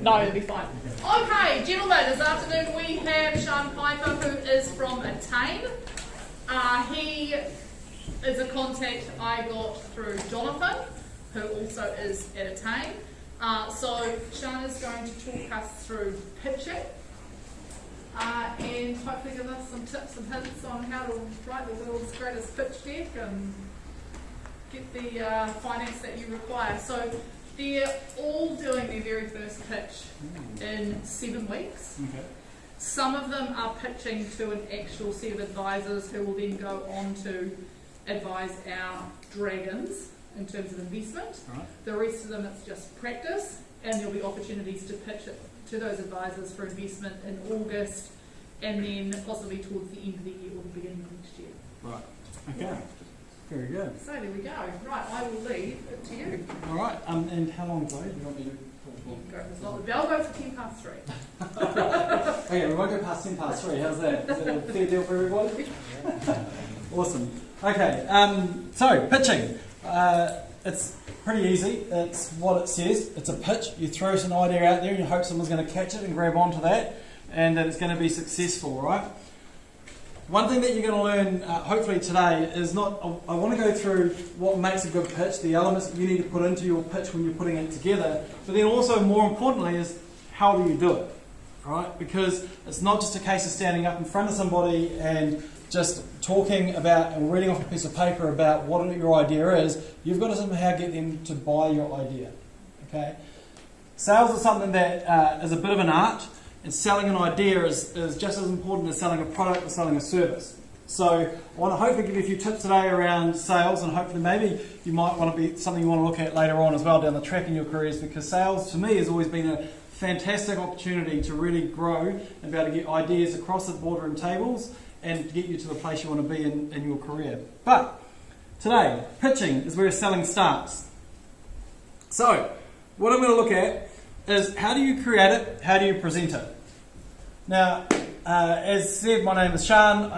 No, it'll be fine. Okay, gentlemen, this afternoon we have Sharn Piper, who is from Attain. He is a contact I got through Jonathan, who also is at Attain. So Sharn is going to talk us through pitching and hopefully give us some tips and hints on how to write the world's greatest pitch deck and get the finance that you require. So they're all doing their very first pitch in 7 weeks. Okay. Some of them are pitching to an actual set of advisors who will then go on to advise our dragons in terms of investment. Right. The rest of them it's just practice, and there'll be opportunities to pitch it to those advisors for investment in August and then possibly towards the end of the year or the beginning of next year. Right. Okay. Very good. So there we go. Right, I will leave it to you. All right. And how long ago do you want me to talk for? The bell goes for 3:10. Okay, we won't go past 3:10. How's that? Is that a fair deal for everybody? Awesome. Okay. So pitching. It's pretty easy. It's what it says. It's a pitch. You throw an idea out there and you hope someone's going to catch it and grab onto that, and that it's going to be successful, right? One thing that you're going to learn, hopefully today, is not. I want to go through what makes a good pitch, the elements that you need to put into your pitch when you're putting it together, but then also, more importantly, is how do you do it, right? Because it's not just a case of standing up in front of somebody and just talking about and reading off a piece of paper about what your idea is. You've got to somehow get them to buy your idea, okay? Sales is something that is a bit of an art. And selling an idea is just as important as selling a product or selling a service. So I want to hopefully give you a few tips today around sales, and hopefully maybe you might want to be something you want to look at later on as well down the track in your careers, because sales to me has always been a fantastic opportunity to really grow and be able to get ideas across the boardroom tables and get you to the place you want to be in your career. But today, pitching is where selling starts. So what I'm going to look at is how do you create it, how do you present it? Now, as said, my name is Sharn.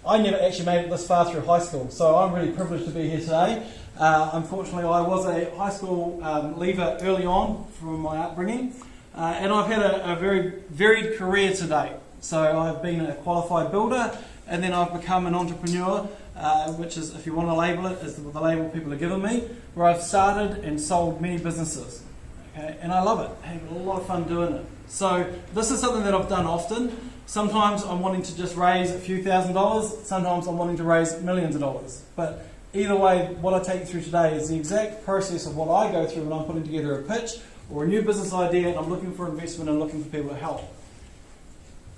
I never actually made it this far through high school, so I'm really privileged to be here today. Unfortunately, I was a high school leaver early on from my upbringing, and I've had a very varied career to date. So I've been a qualified builder, and then I've become an entrepreneur, which is, if you want to label it, is the label people have given me, where I've started and sold many businesses. Okay, and I love it. I have a lot of fun doing it. So this is something that I've done often. Sometimes I'm wanting to just raise a few $1,000s. Sometimes I'm wanting to raise millions of dollars. But either way, what I take you through today is the exact process of what I go through when I'm putting together a pitch or a new business idea and I'm looking for investment and looking for people to help.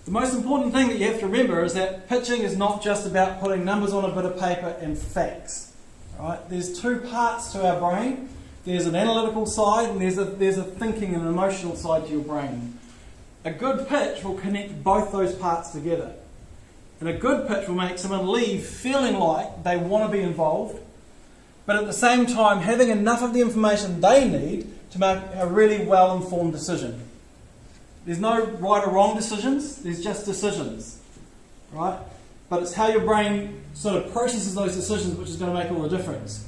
The most important thing that you have to remember is that pitching is not just about putting numbers on a bit of paper and facts. Right? There's 2 parts to our brain. There's an analytical side and there's a thinking and emotional side to your brain. A good pitch will connect both those parts together. And a good pitch will make someone leave feeling like they want to be involved, but at the same time having enough of the information they need to make a really well-informed decision. There's no right or wrong decisions, there's just decisions. Right? But it's how your brain sort of processes those decisions which is going to make all the difference.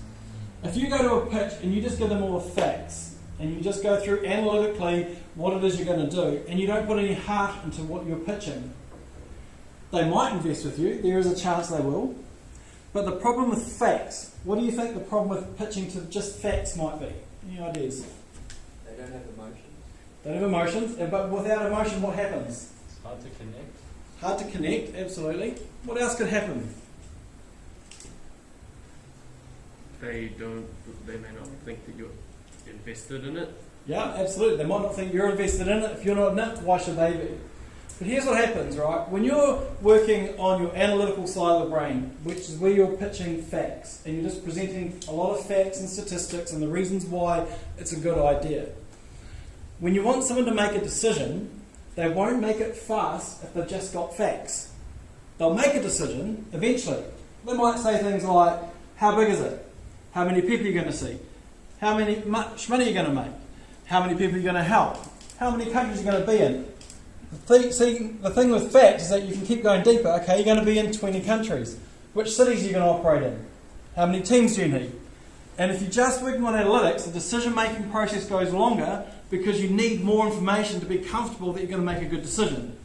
If you go to a pitch and you just give them all the facts and you just go through analytically what it is you're going to do and you don't put any heart into what you're pitching, they might invest with you. There is a chance they will. But the problem with facts, what do you think the problem with pitching to just facts might be? Any ideas? They don't have emotions. They don't have emotions, but without emotion what happens? It's hard to connect. Hard to connect, absolutely. What else could happen? They may not think that you're invested in it. Yeah, absolutely. They might not think you're invested in it. If you're not in it, why should they be? But here's what happens, right? When you're working on your analytical side of the brain, which is where you're pitching facts, and you're just presenting a lot of facts and statistics and the reasons why it's a good idea. When you want someone to make a decision, they won't make it fast if they've just got facts. They'll make a decision eventually. They might say things like, how big is it? How many people are you going to see? How much money are you going to make? How many people are you going to help? How many countries are you going to be in? The thing with facts is that you can keep going deeper. Okay, you're going to be in 20 countries. Which cities are you going to operate in? How many teams do you need? And if you're just working on analytics, the decision-making process goes longer because you need more information to be comfortable that you're going to make a good decision.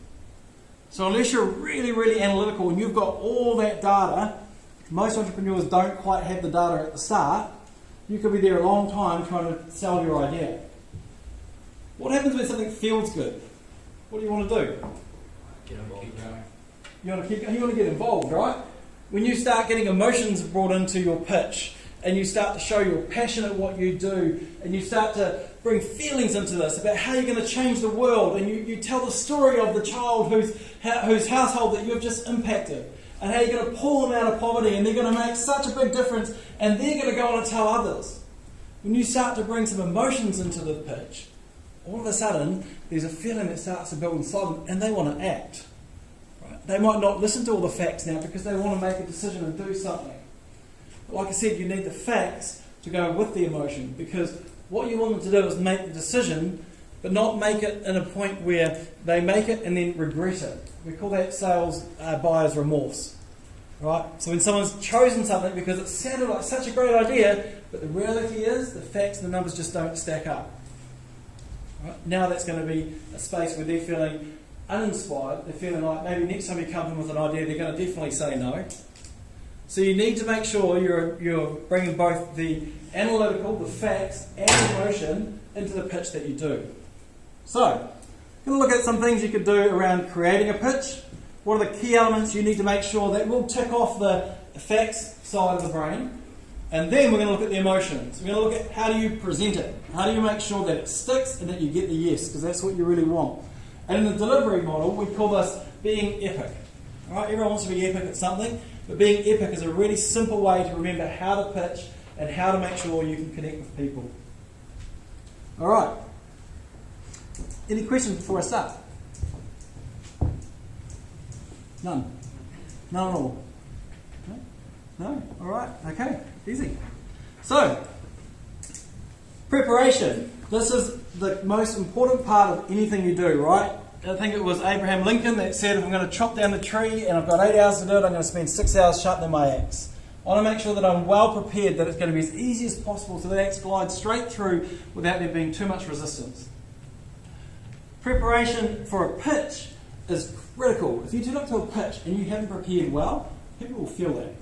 So unless you're really, really analytical and you've got all that data, most entrepreneurs don't quite have the data at the start, you could be there a long time trying to sell your idea. What happens when something feels good? What do you want to do? Get involved. You want to get involved, right? When you start getting emotions brought into your pitch, and you start to show you're passionate at what you do, and you start to bring feelings into this about how you're going to change the world, and you tell the story of the child whose household that you've just impacted, and how you're going to pull them out of poverty, and they're going to make such a big difference, and they're going to go on and tell others. When you start to bring some emotions into the pitch, all of a sudden there's a feeling that starts to build inside them, and they want to act. Right? They might not listen to all the facts now because they want to make a decision and do something. Like I said, you need the facts to go with the emotion, because what you want them to do is make the decision, but not make it in a point where they make it and then regret it. We call that sales buyer's remorse. Right? So when someone's chosen something because it sounded like such a great idea, but the reality is the facts and the numbers just don't stack up. Right? Now that's going to be a space where they're feeling uninspired. They're feeling like maybe next time you come in with an idea, they're going to definitely say no. So you need to make sure you're bringing both the analytical, the facts, and the emotion into the pitch that you do. So, we're going to look at some things you could do around creating a pitch. What are the key elements you need to make sure that will tick off the facts side of the brain? And then we're going to look at the emotions. We're going to look at how do you present it? How do you make sure that it sticks and that you get the yes, because that's what you really want. And in the delivery model, we call this being epic. All right, everyone wants to be epic at something. But being epic is a really simple way to remember how to pitch and how to make sure you can connect with people. All right. Any questions before I start? None? None at all? No? No? All right. Okay. Easy. So, preparation. This is the most important part of anything you do, right? I think it was Abraham Lincoln that said, if I'm going to chop down the tree and I've got 8 hours to do it, I'm going to spend 6 hours sharpening my axe. I want to make sure that I'm well prepared, that it's going to be as easy as possible so that axe glides straight through without there being too much resistance. Preparation for a pitch is critical. If you turn up to a pitch and you haven't prepared well, people will feel that.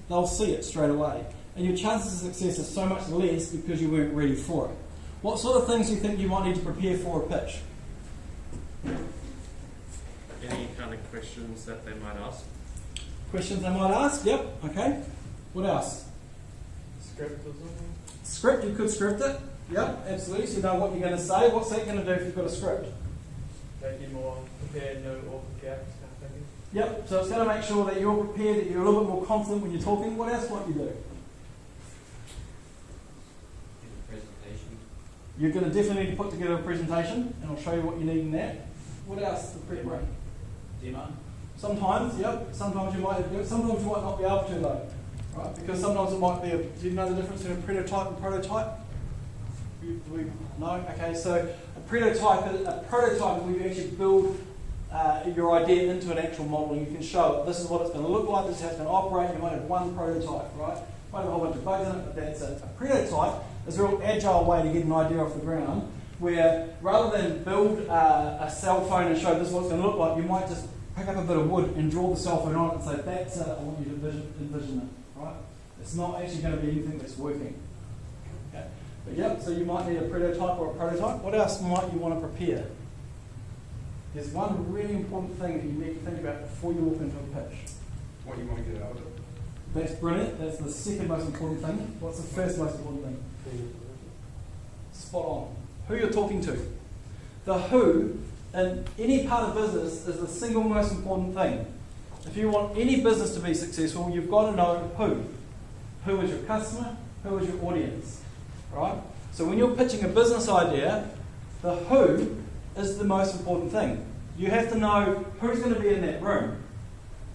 They'll see it straight away. And your chances of success are so much less because you weren't ready for it. What sort of things do you think you might need to prepare for a pitch? Any kind of questions that they might ask? Questions they might ask? Yep. Okay. What else? Script or something? Script, you could script it. Yep, absolutely. So you know what you're going to say. What's that going to do if you've got a script? Make you more prepared, no awkward gaps, kind of thing. Yep, so it's going to make sure that you're prepared, that you're a little bit more confident when you're talking. What else might you do? Presentation. You're going to definitely need to put together a presentation, and I'll show you what you need in that. What else? The preparation. Demo. Sometimes, yep. Sometimes you might do it. Sometimes you might not be able to though, right? Because sometimes it might be. Do you know the difference between a prototype and prototype? No. Okay. So a prototype is where you actually build your idea into an actual model, and you can show it. This is what it's going to look like. This is how it's going to operate. You might have one prototype, right? You might have a whole bunch of bugs in it, but that's it. A prototype is a real agile way to get an idea off the ground, where rather than build a cell phone and show this is what it's going to look like, you might just pick up a bit of wood and draw the cell phone on it and say, that's it, I want you to envision it, right? It's not actually going to be anything that's working. Okay. But yep, so you might need a prototype or a prototype. What else might you want to prepare? There's one really important thing that you need to think about before you walk into a pitch. What you want to get out of it. That's brilliant. That's the second most important thing. What's the first most important thing? Spot on. Who you're talking to. The who in any part of business is the single most important thing. If you want any business to be successful, you've got to know who. Who is your customer? Who is your audience? Right? So when you're pitching a business idea, the who is the most important thing. You have to know who's going to be in that room.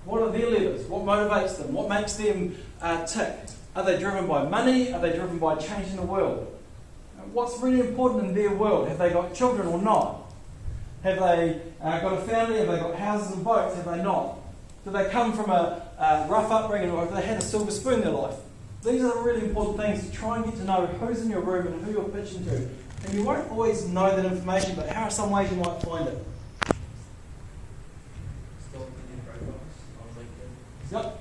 What are their levers? What motivates them? What makes them tick? Are they driven by money? Are they driven by changing the world? What's really important in their world? Have they got children or not? Have they got a family? Have they got houses and boats? Have they not? Do they come from a rough upbringing, or have they had a silver spoon in their life? These are the really important things to try and get to know who's in your room and who you're pitching to. And you won't always know that information, but how are some ways you might find it? Stalking your profiles on LinkedIn. Yep.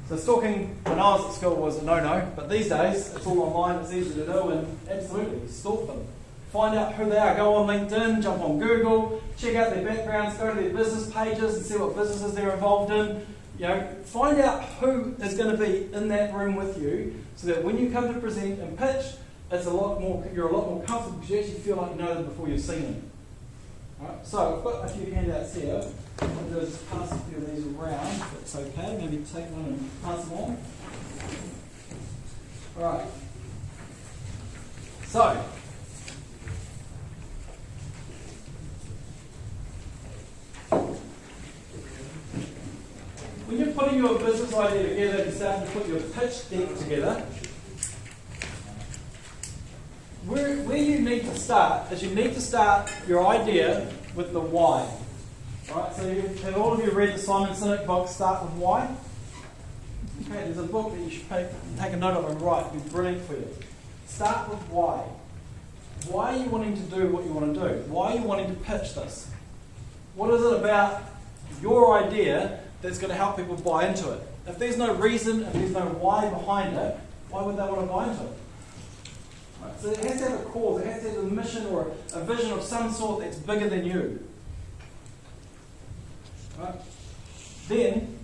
So stalking when I was at school was a no-no, but these days it's all online, it's easy to do, and absolutely, stalk them. Find out who they are, go on LinkedIn, jump on Google, check out their backgrounds, go to their business pages and see what businesses they're involved in. You know, find out who is going to be in that room with you, so that when you come to present and pitch, it's you're a lot more comfortable because you actually feel like you know them before you've seen them. Right, so I've got a few handouts here. What I'll do is just pass a few of these around, if it's okay. Maybe take one and pass them on. Alright. So, when you're putting your business idea together and starting to put your pitch deck together, where you need to start is you need to start your idea with the why. Right? So have all of you read the Simon Sinek book, Start With Why? Okay, there's a book that you should take a note of and write. It'll be brilliant for you. Start with why. Why are you wanting to do what you want to do? Why are you wanting to pitch this? What is it about your idea that's going to help people buy into it? If there's no reason, if there's no why behind it, why would they want to buy into it? Right, so it has to have a cause, it has to have a mission or a vision of some sort that's bigger than you. Right? Then,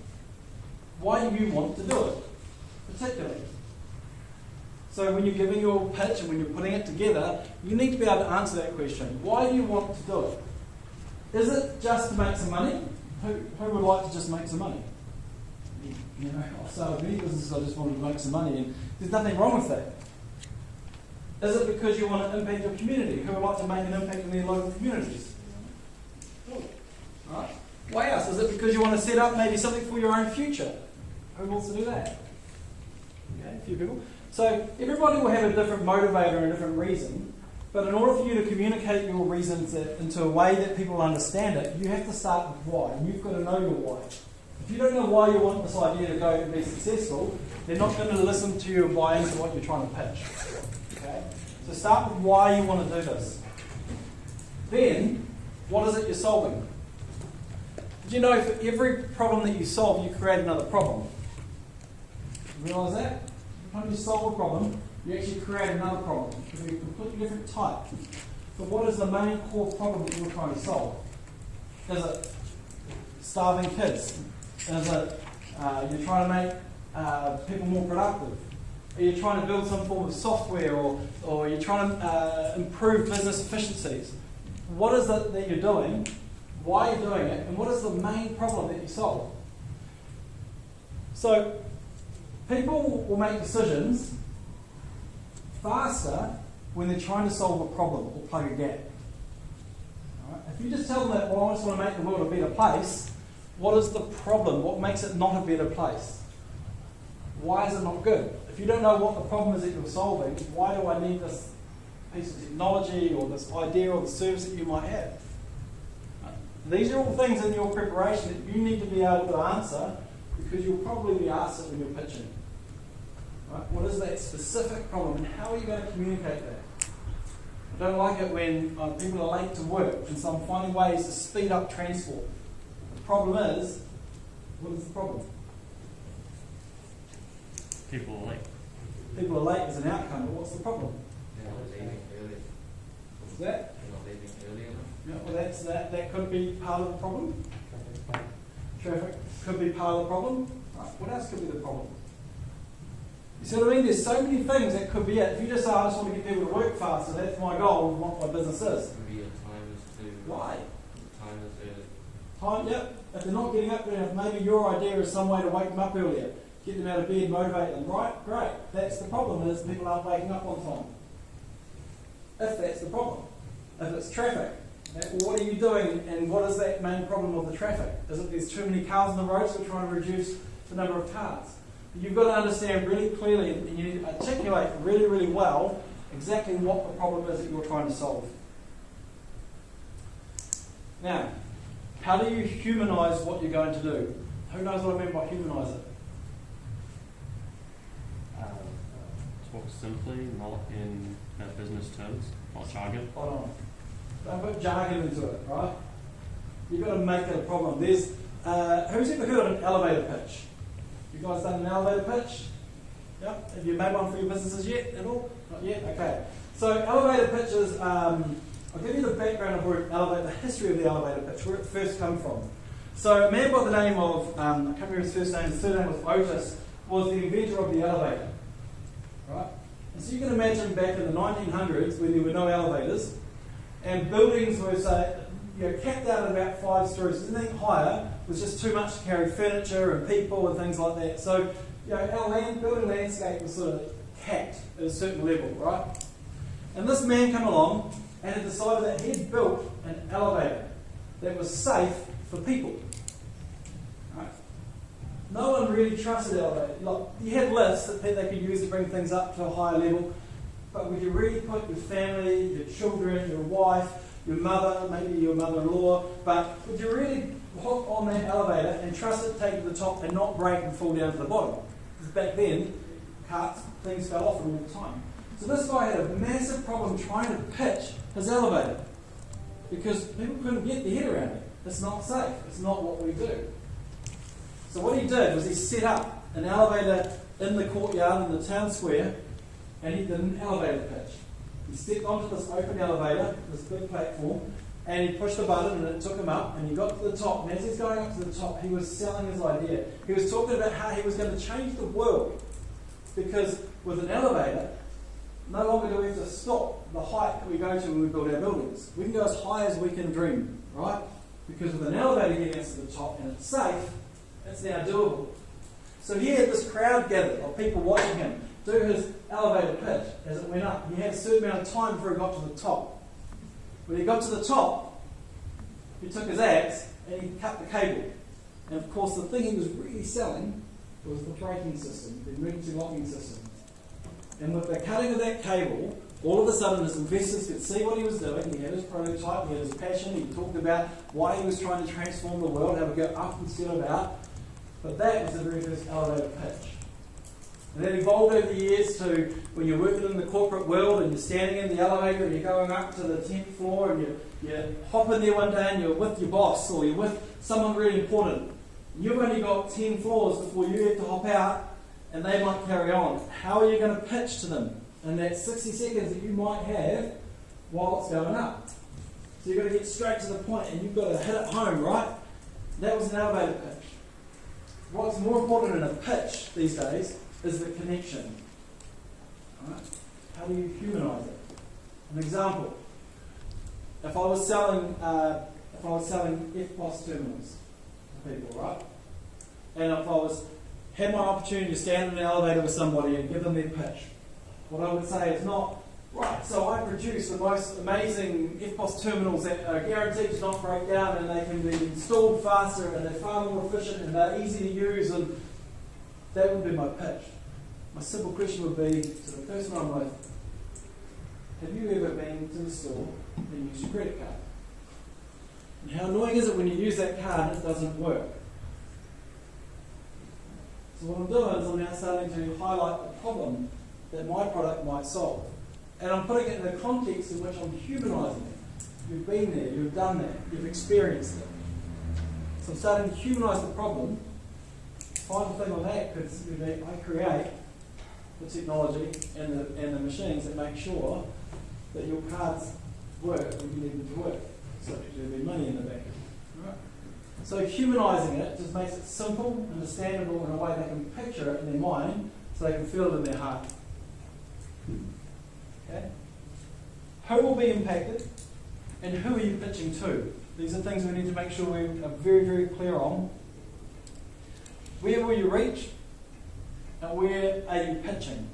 why do you want to do it, particularly? So when you're giving your pitch and when you're putting it together, you need to be able to answer that question. Why do you want to do it? Is it just to make some money? Who would like to just make some money? You know, I've started many businesses, I just wanted to make some money, and there's nothing wrong with that. Is it because you want to impact your community? Who would like to make an impact in their local communities? Cool. Right. Why else? Is it because you want to set up maybe something for your own future? Who wants to do that? Okay, a few people. So everybody will have a different motivator and a different reason, but in order for you to communicate your reasons into a way that people understand it, you have to start with why, and you've got to know your why. If you don't know why you want this idea to go and be successful, they're not going to listen to you and buy into what you're trying to pitch. Okay? So start with why you want to do this. Then, what is it you're solving? Did you know for every problem that you solve, you create another problem? You realise that? Every time you solve a problem, you actually create another problem. It can be a completely different type. But what is the main core problem that you're trying to solve? Is it starving kids? Is it you're trying to make people more productive? Are you trying to build some form of software, or you're trying to improve business efficiencies? What is it that you're doing? Why are you doing it? And what is the main problem that you solve? So, people will make decisions faster when they're trying to solve a problem or plug a gap. Right? If you just tell them that, well, I just want to make the world a better place, what is the problem? What makes it not a better place? Why is it not good? If you don't know what the problem is that you're solving, why do I need this piece of technology or this idea or the service that you might have? Right? These are all things in your preparation that you need to be able to answer, because you'll probably be asked it when you're pitching. Right? What is that specific problem, and how are you going to communicate that? I don't like it when people are late to work, and so I'm finding ways to speed up transport. The problem is, what is the problem? People are late. People are late as an outcome, but what's the problem? They're not leaving early. What's that? They're not leaving early enough. Yeah, well, that could be part of the problem. Traffic could be part of the problem. Right. What else could be the problem? You see what I mean? There's so many things that could be it. If you just say, I just want to get people to work faster, that's my goal of what my business is. Maybe your time is too. Why? Time is early. Time, yep. If they're not getting up early enough, maybe your idea is some way to wake them up earlier. Get them out of bed, motivate them. Right? Great. That's the problem, is people aren't waking up on time. If that's the problem. If it's traffic, what are you doing, and what is that main problem of the traffic? Is it there's too many cars on the road, so we're trying to reduce the number of cars? But you've got to understand really clearly, and you need to articulate really, really well exactly what the problem is that you're trying to solve. Now, how do you humanise what you're going to do? Who knows what I mean by humanise it? talk simply, not in business terms, not jargon. Hold on. Don't put jargon into it, right? You've got to make it a problem. There's who's ever heard of an elevator pitch? You guys done an elevator pitch? Yep. Have you made one for your businesses yet at all? Not yet? Okay. So elevator pitches, I'll give you the background of where the history of the elevator pitch, where it first come from. So a man by the name of, I can't remember his first name, his surname was Otis, was the inventor of the elevator. Right? And so you can imagine back in the 1900s when there were no elevators, and buildings were, say, capped out at about 5 stories. Anything higher was just too much to carry furniture and people and things like that. So our building landscape was sort of capped at a certain level, right? And this man came along and had decided that he'd built an elevator that was safe for people. Right? No one really trusted elevators. Like, you had lifts that they could use to bring things up to a higher level, but would you really put your family, your children, your wife, your mother, maybe your mother-in-law, but would you really hook on that elevator and trust it to take you to the top and not break and fall down to the bottom? Because back then, things fell off all the time. So this guy had a massive problem trying to pitch his elevator because people couldn't get their head around it. It's not safe. It's not what we do. So what he did was he set up an elevator in the courtyard in the town square, and he did an elevator pitch. He stepped onto this open elevator, this big platform, and he pushed the button and it took him up, and he got to the top. And as he's going up to the top, he was selling his idea. He was talking about how he was going to change the world, because with an elevator, no longer do we have to stop the height that we go to when we build our buildings. We can go as high as we can dream, right? Because with an elevator getting us to the top and it's safe, it's now doable. So he had this crowd gathered of people watching him do his elevator pitch as it went up. He had a certain amount of time before he got to the top. When he got to the top, he took his axe and he cut the cable. And of course the thing he was really selling was the braking system, the emergency locking system. And with the cutting of that cable, all of a sudden his investors could see what he was doing. He had his prototype, he had his passion, he talked about why he was trying to transform the world, how to go up instead of out. But that was the very first elevator pitch. And that evolved over the years to when you're working in the corporate world and you're standing in the elevator and you're going up to the 10th floor and you hop in there one day and you're with your boss or you're with someone really important. You've only got 10 floors before you have to hop out and they might carry on. How are you going to pitch to them in that 60 seconds that you might have while it's going up? So you've got to get straight to the point and you've got to hit it home, right? That was an elevator pitch. What's more important in a pitch these days is the connection. Right? How do you humanise it? An example. If I was selling FPOS terminals to people, right? And if I had my opportunity to stand in an elevator with somebody and give them their pitch, what I would say is not, right, so I produce the most amazing FPOS terminals that are guaranteed to not break down and they can be installed faster and they're far more efficient and they're easy to use, and that would be my pitch. My simple question would be to the person I'm with, have you ever been to the store and used your credit card? And how annoying is it when you use that card and it doesn't work? So what I'm doing is I'm now starting to highlight the problem that my product might solve. And I'm putting it in the context in which I'm humanising it. You've been there, you've done that, you've experienced it. So I'm starting to humanise the problem. Final thing on that could be that I create the technology and the machines that make sure that your cards work when you need them to work. So there'll be money in the bank. Right? So humanising it just makes it simple, understandable in a way they can picture it in their mind so they can feel it in their heart. Okay? Who will be impacted and who are you pitching to? These are things we need to make sure we are very, very clear on. Where will you reach and where are you pitching?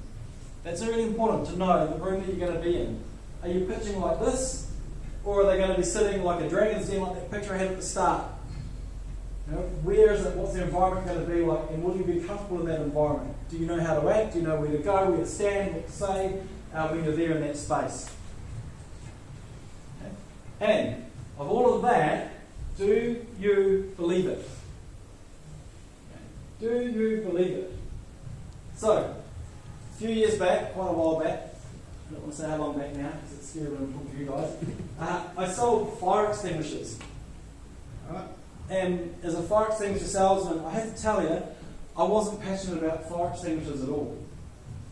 That's really important to know the room that you're going to be in. Are you pitching like this, or are they going to be sitting like a dragon's den like that picture I had at the start? You know, where is it? What's the environment going to be like? And will you be comfortable in that environment? Do you know how to act? Do you know where to go, where to stand, what to say when you're there in that space? Okay. And of all of that, do you believe it? Okay. Do you believe it? So, A few years back, quite a while back, I don't want to say how long back now because it's scary when I'm talking to you guys, I sold fire extinguishers. Alright? And as a fire extinguisher salesman, I have to tell you, I wasn't passionate about fire extinguishers at all.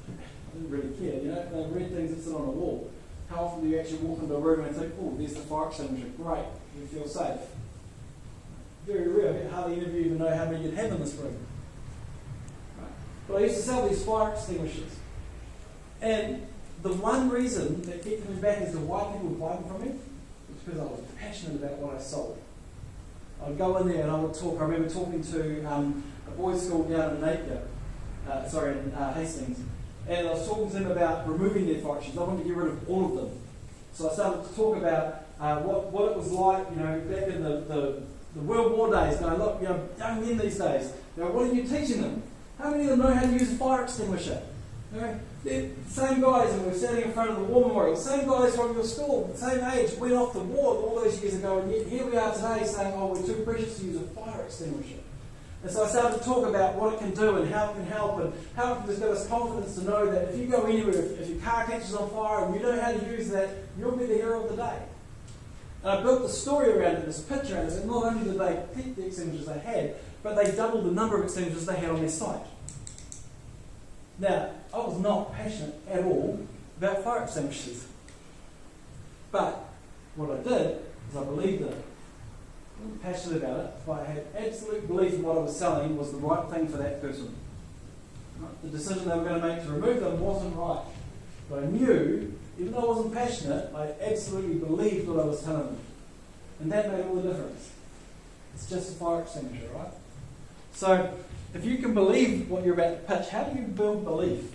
I didn't really care, you know, they're red things that sit on a wall. How often do you actually walk into a room and think, oh, there's the fire extinguisher, great, you feel safe. Very rare, hardly any of you even know how many you'd have in this room. Right? But I used to sell these fire extinguishers. And the one reason that kept coming back as to why people would buy them from me was because I was passionate about what I sold. I'd go in there and I would talk. I remember talking to a boys' school down in Napier, in Hastings, and I was talking to them about removing their fire extinguishers. I wanted to get rid of all of them. So I started to talk about what it was like, you know, back in the World War days. Going, look, you know, young men these days, you know, what are you teaching them? How many of them know how to use a fire extinguisher? You know, the same guys, and we're standing in front of the war memorial, same guys from your school, same age, went off the war all those years ago, and yet here we are today saying, oh, we're too precious to use a fire extinguisher. And so I started to talk about what it can do and how it can help and how it can just give us confidence to know that if you go anywhere, if your car catches on fire and you know how to use that, you'll be the hero of the day. And I built the story around it, this picture, and I said not only did they keep the extinguishers they had, but they doubled the number of extinguishers they had on their site. Now, I was not passionate at all about fire extinguishers. But what I did is I believed in it. I wasn't passionate about it, but I had absolute belief in what I was selling was the right thing for that person. Right? The decision they were going to make to remove them wasn't right. But I knew, even though I wasn't passionate, I absolutely believed what I was telling them. And that made all the difference. It's just a fire extinguisher, right? So, if you can believe what you're about to pitch, how do you build belief?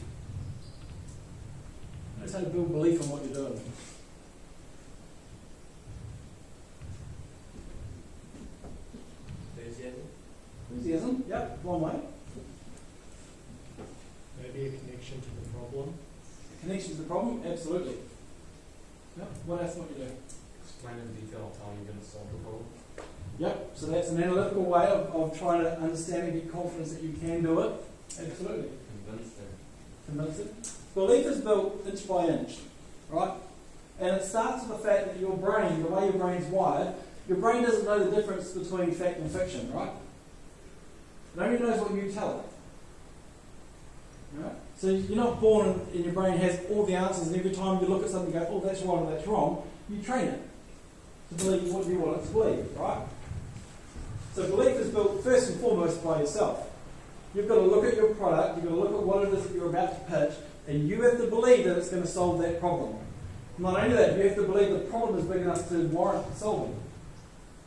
Notice how to build belief in what you're doing. Enthusiasm, yep, one way. Maybe a connection to the problem. Connection to the problem, absolutely. Yep. What else might you do? Explain in detail how you're going to solve the problem. Yep, so that's an analytical way of trying to understand and get confidence that you can do it. Absolutely. Convince them. Convince them. Belief is built inch by inch, right? And it starts with the fact that your brain, the way your brain's wired, your brain doesn't know the difference between fact and fiction, right? It only knows what you tell it. Right? So you're not born and your brain has all the answers, and every time you look at something and go, oh, that's right or that's wrong, you train it to believe what you want it to believe, right? So belief is built first and foremost by yourself. You've got to look at your product, you've got to look at what it is that you're about to pitch, and you have to believe that it's going to solve that problem. Not only that, you have to believe the problem is big enough to warrant solving.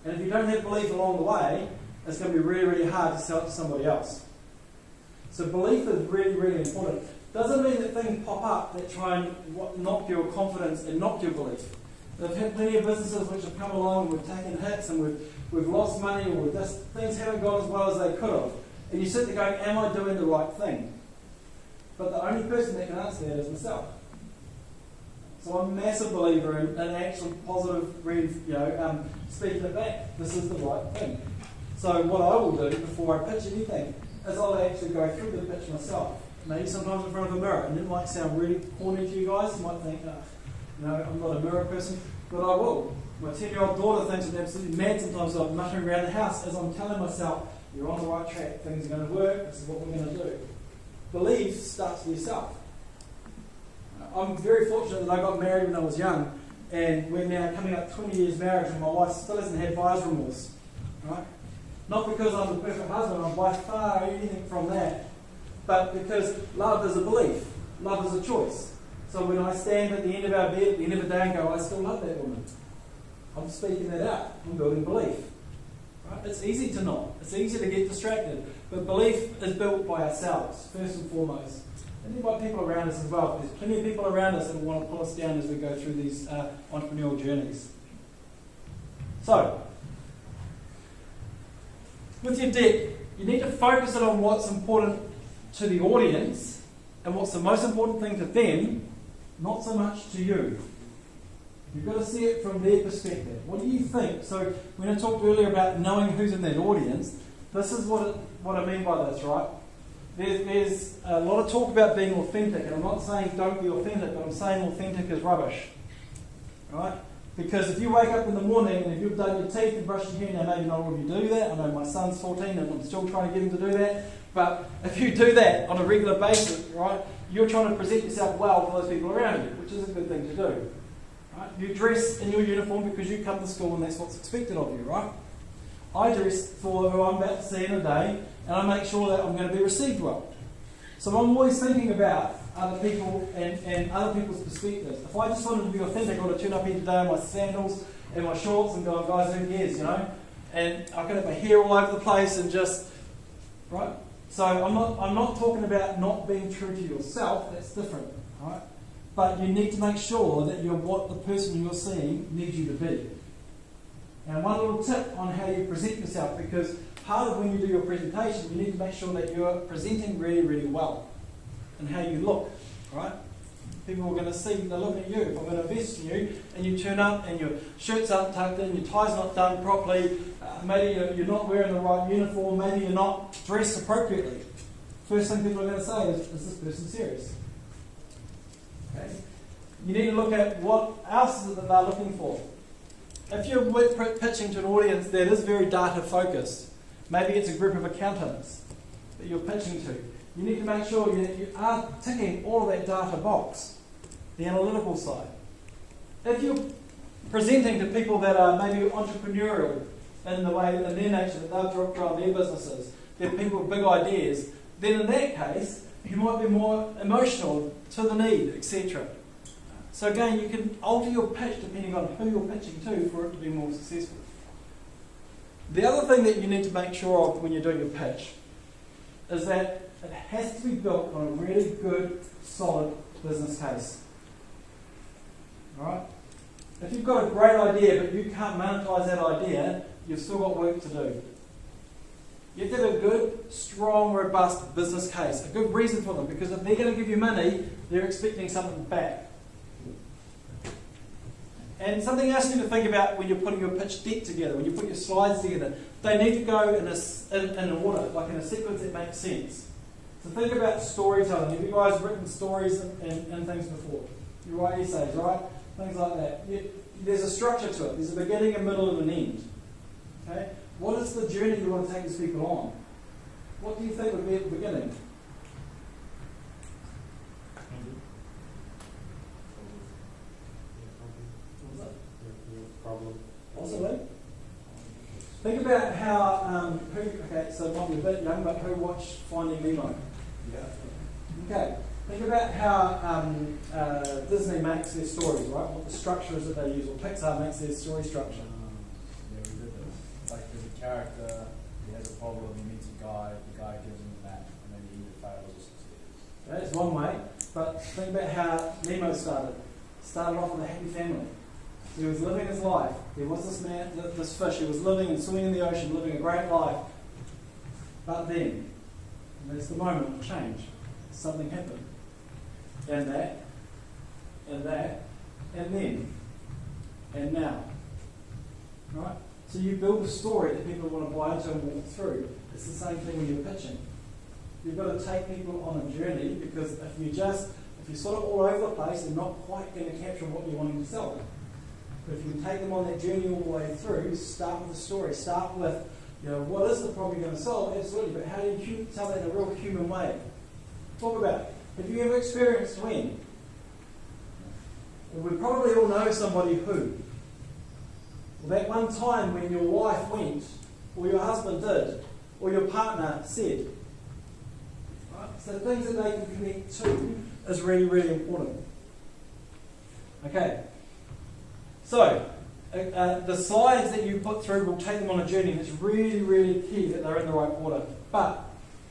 And if you don't have belief along the way, it's going to be really, really hard to sell it to somebody else. So belief is really, really important. Doesn't mean that things pop up that try and knock your confidence and knock your belief. I've had plenty of businesses which have come along and we've taken hits and we've lost money or things haven't gone as well as they could have. And you sit there going, am I doing the right thing? But the only person that can answer that is myself. So I'm a massive believer in actual positive, speaking it back. This is the right thing. So what I will do before I pitch anything is I'll actually go through the pitch myself. Maybe sometimes in front of a mirror. And it might sound really corny to you guys. You might think, I'm not a mirror person. But I will. My 10-year-old daughter thinks I'm absolutely mad sometimes. I'm muttering around the house as I'm telling myself, you're on the right track. Things are going to work. This is what we're going to do. Belief starts with yourself. I'm very fortunate that I got married when I was young. And we're now coming up 20 years marriage and my wife still hasn't had buyer's remorse. Right? Not because I'm the perfect husband, I'm by far anything from that, but because love is a belief, love is a choice. So when I stand at the end of our bed, at the end of the day and go, I still love that woman, I'm speaking that out, I'm building belief. Right? It's easy to not, it's easy to get distracted, but belief is built by ourselves, first and foremost. And then by people around us as well. There's plenty of people around us that will want to pull us down as we go through these entrepreneurial journeys. So, with your deck, you need to focus it on what's important to the audience and what's the most important thing to them, not so much to you. You've got to see it from their perspective. What do you think? So when I talked earlier about knowing who's in that audience, this is what I mean by this, right? there's a lot of talk about being authentic, and I'm not saying don't be authentic, but I'm saying authentic is rubbish. Right? Because if you wake up in the morning and if you've done your teeth and brushed your hair, now maybe not all of you do that. I know my son's 14 and I'm still trying to get him to do that. But if you do that on a regular basis, right, you're trying to present yourself well for those people around you, which is a good thing to do. Right? You dress in your uniform because you come to school and that's what's expected of you, right? I dress for who I'm about to see in a day, and I make sure that I'm going to be received well. So I'm always thinking about other people and other people's perspectives. If I just wanted to be authentic, I would have turned up here today in my sandals and my shorts and going, guys, who cares, you know? And I could have my hair all over the place and just, right? So I'm not talking about not being true to yourself. That's different, right? But you need to make sure that you're what the person you're seeing needs you to be. And one little tip on how you present yourself, because part of when you do your presentation, you need to make sure that you're presenting really, really well. And how you look, right? People are going to see, they're looking at you. If I'm going to invest in you, and you turn up and your shirt's aren't tucked in, your tie's not done properly, maybe you're not wearing the right uniform, maybe you're not dressed appropriately. First thing people are going to say is this person serious? Okay? You need to look at what else is it that they're looking for. If you're pitching to an audience that is very data focused, maybe it's a group of accountants that you're pitching to, you need to make sure that you are ticking all of that data box, the analytical side. If you're presenting to people that are maybe entrepreneurial in the way, in their nature, that they've grown their businesses, they're people with big ideas, then in that case, you might be more emotional, to the need, etc. So again, you can alter your pitch depending on who you're pitching to for it to be more successful. The other thing that you need to make sure of when you're doing your pitch is that it has to be built on a really good, solid business case. Alright? If you've got a great idea but you can't monetize that idea, you've still got work to do. You have to have a good, strong, robust business case, a good reason for them, because if they're going to give you money, they're expecting something back. And something else you need to think about when you're putting your pitch deck together, when you put your slides together, they need to go in an order, like in a sequence that makes sense. So think about storytelling. Have you guys written stories and things before? You write essays, right? Things like that. There's a structure to it. There's a beginning, a middle, and an end. Okay? What is the journey you want to take these people on? What do you think would be at the beginning? Problem. Possibly. Think about how, so it might be a bit young, but who watched Finding Nemo? Yeah. Okay. Think about how Disney makes their stories, right? What the structure is that they use, or Pixar makes their story structure. Yeah, we did this. Like, there's a character, he has a problem, he meets a guy, the guy gives him a map, and then he either fails or succeeds. That's one way, but think about how Nemo started. Started off with a happy family. He was living his life. There was this man, this fish, he was living and swimming in the ocean, living a great life. But then, and there's the moment of change. Something happened. And that, and then, and now. Right? So you build a story that people want to buy into and walk through. It's the same thing when you're pitching. You've got to take people on a journey, because if you're sort of all over the place, they're not quite going to capture what you're wanting to sell them. But if you can take them on that journey all the way through, start with the story. Start with, what is the problem you're going to solve? Absolutely, but how do you tell that in a real human way? Talk about it. Have you ever experienced when? Well, we probably all know somebody who. Well, that one time when your wife went, or your husband did, or your partner said. Right? So things that they can connect to is really, really important. Okay. So, the slides that you put through will take them on a journey, and it's really, really key that they're in the right order. But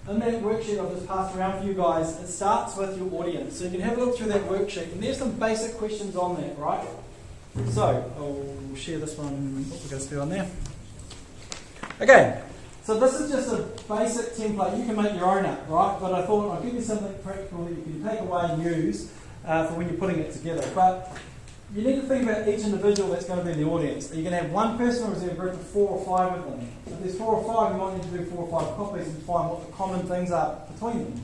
in that worksheet I've just passed around for you guys, it starts with your audience. So you can have a look through that worksheet, and there's some basic questions on that, right? So, I'll share this one. We're going to do on there. Okay, so this is just a basic template. You can make your own up, right? But I thought I'd give you something practical that you can take away and use for when you're putting it together. But you need to think about each individual that's going to be in the audience. Are you going to have one person, or is there a group of 4 or 5 of them? If there's 4 or 5, you might need to do 4 or 5 copies and find what the common things are between them.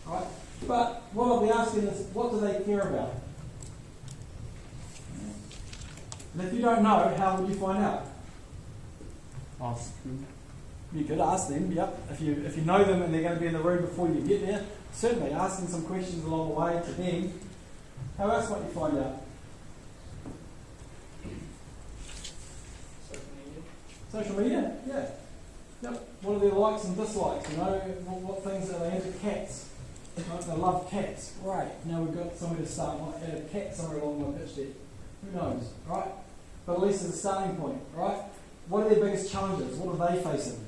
Right? But what I'll be asking is, what do they care about? And if you don't know, how would you find out? Ask them. You could ask them, yep. If you know them and they're going to be in the room before you get there, certainly asking some questions along the way to them. How else might you find out? Social media? Yeah. Yep. What are their likes and dislikes? You know, what things are they into? Cats. Right? They love cats. Right. Now we've got somewhere to start. Might add a cat somewhere along my pitch deck. Who knows? Right? But at least it's a starting point. Right? What are their biggest challenges? What are they facing?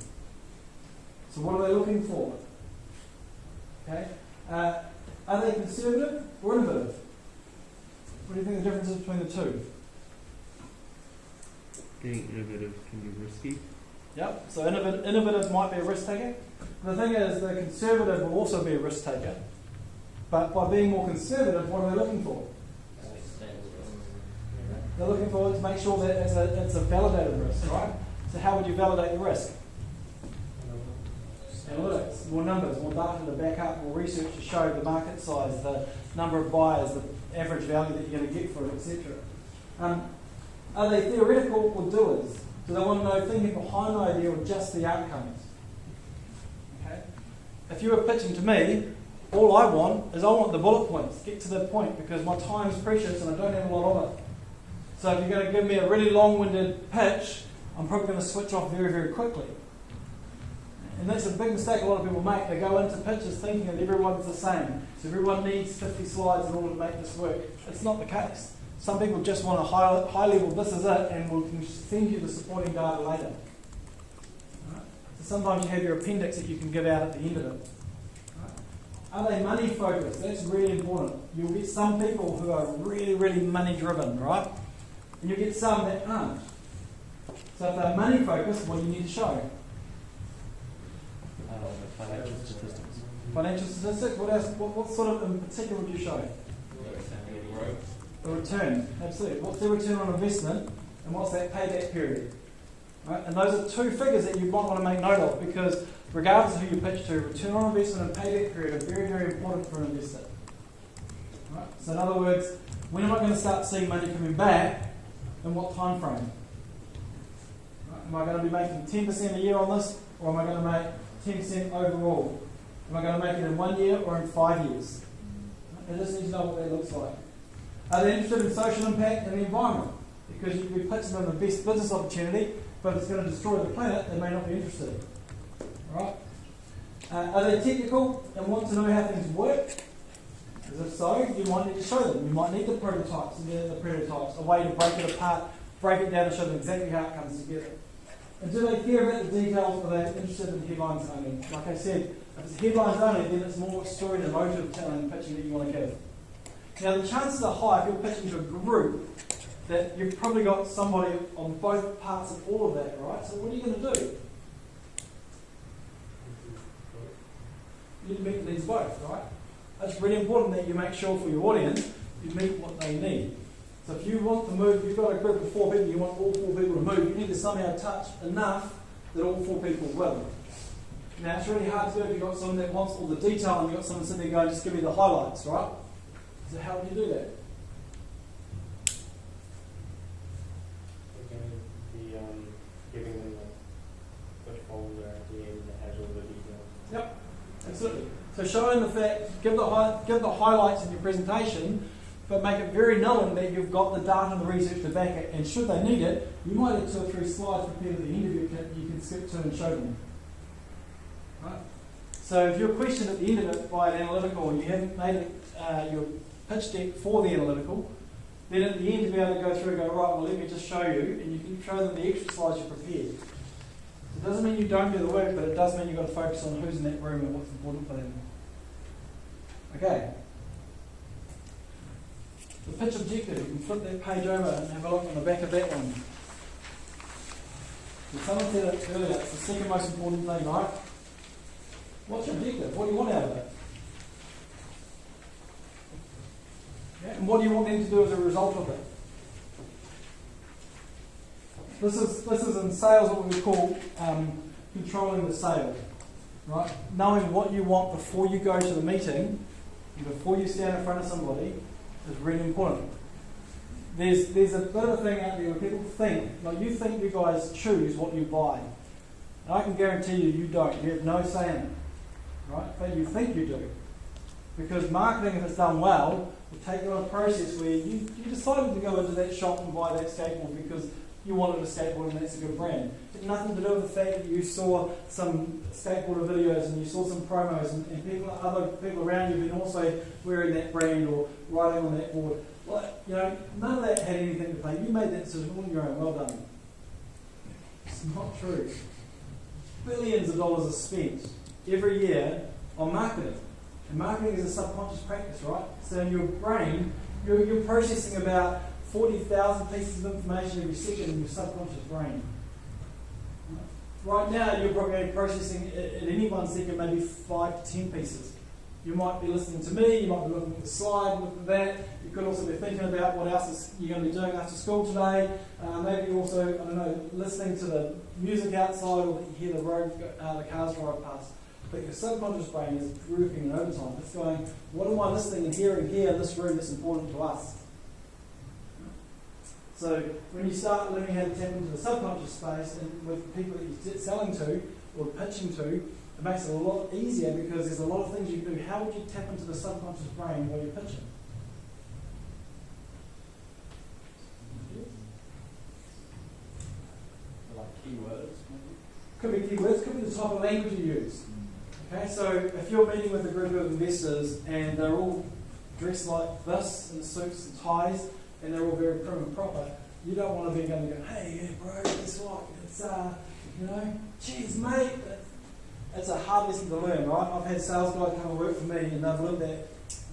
So what are they looking for? Okay. Are they conservative or innovative? What do you think the difference is between the two? Being innovative can be risky. Yep, so innovative might be a risk taker. The thing is, the conservative will also be a risk taker. But by being more conservative, what are they looking for? They're looking for to make sure that it's a validated risk, right? So how would you validate the risk? Analytics, more numbers, more data to back up, more research to show the market size, the number of buyers, the average value that you're going to get for it, etc. Are they theoretical or doers? Do they want to know thinking behind the idea or just the outcomes? Okay. If you were pitching to me, all I want is I want the bullet points, get to the point, because my time is precious and I don't have a lot of it. So if you're going to give me a really long-winded pitch, I'm probably going to switch off very, very quickly. And that's a big mistake a lot of people make. They go into pitches thinking that everyone's the same. So everyone needs 50 slides in order to make this work. It's not the case. Some people just want a high level, this is it, and will send you the supporting data later. Right? So sometimes you have your appendix that you can give out at the end of it. Right? Are they money focused? That's really important. You'll get some people who are really, really money driven, right? And you'll get some that aren't. So if they're money focused, what do you need to show? Financial statistics. Financial statistics? What else? What sort of in particular would you show? The return, absolutely. What's the return on investment and what's that payback period? Right? And those are two figures that you might want to make note of, because regardless of who you pitch to, return on investment and payback period are very, very important for an investor. Right? So in other words, when am I going to start seeing money coming back and what time frame? Right? Am I going to be making 10% a year on this, or am I going to make 10% overall? Am I going to make it in 1 year or in 5 years? Right? I just need to know what that looks like. Are they interested in social impact and the environment? Because you could be pitching them the best business opportunity, but if it's going to destroy the planet, they may not be interested. Right? Are they technical and want to know how things work? Because if so, you might need to show them. You might need the prototypes and the prototypes, a way to break it apart, break it down and show them exactly how it comes together. And do they care about the details, or are they interested in headlines only? Like I said, if it's headlines only, then it's more story and emotive telling pitching that you want to give. Now the chances are high, if you're pitching to a group, that you've probably got somebody on both parts of all of that, right? So what are you going to do? You need to meet the needs both, right? It's really important that you make sure for your audience, you meet what they need. So if you want to move, you've got a group of 4 people, you want all 4 people to move, you need to somehow touch enough that all 4 people will. Now it's really hard to do if you've got someone that wants all the detail and you've got someone sitting there going, just give me the highlights, right? So how would you do that? Giving them the push folder at the end that has all the details. Yep, absolutely. So showing the fact, give the highlights in your presentation, but make it very known that you've got the data and the research to back it, and should they need it, you might have 2 or 3 slides prepared at the end of your kit you can skip to and show them. Right? So if you're questioned at the end of it by an analytical and you haven't made it, your pitch deck for the analytical, then at the end to be able to go through and go, right, well let me just show you, and you can show them the extra slides you prepared. So it doesn't mean you don't do the work, but it does mean you've got to focus on who's in that room and what's important for them. Okay. The pitch objective, you can flip that page over and have a look on the back of that one. And someone said it earlier, it's the second most important thing, right? What's your objective? What do you want out of it? Yeah, and what do you want them to do as a result of it? This is in sales what we would call controlling the sale, right? Knowing what you want before you go to the meeting, and before you stand in front of somebody, is really important. There's a bit of a thing out there where people think, like you think you guys choose what you buy. And I can guarantee you don't. You have no say in it, right? But you think you do. Because marketing, if it's done well, will take you on a process where you decided to go into that shop and buy that skateboard because you wanted a skateboard and that's a good brand. It had nothing to do with the fact that you saw some skateboarder videos and you saw some promos and other people around you have been also wearing that brand or riding on that board. Well, none of that had anything to play. You made that decision on your own. Well done. It's not true. Billions of dollars are spent every year on marketing. And marketing is a subconscious practice, right? So in your brain, you're processing about 40,000 pieces of information every second in your subconscious brain. Right now, you're probably processing at any one second maybe 5 to 10 pieces. You might be listening to me, you might be looking at the slide, looking at that. You could also be thinking about what else you're going to be doing after school today. Maybe also, I don't know, listening to the music outside or you hear the cars drive past. But your subconscious brain is working in overtime. It's going, what am I listening and hearing here in this room that's important to us? So when you start learning how to tap into the subconscious space and with the people that you're selling to or pitching to, it makes it a lot easier because there's a lot of things you can do. How would you tap into the subconscious brain while you're pitching? Like keywords, maybe? Could be keywords, could be the type of language you use. Okay, so if you're meeting with a group of investors and they're all dressed like this in suits and ties and they're all very prim and proper, you don't want to be going to go, hey, yeah, bro, guess what? It's, cheers, mate. It's a hard lesson to learn, right? I've had sales guys come and work for me and they've learned that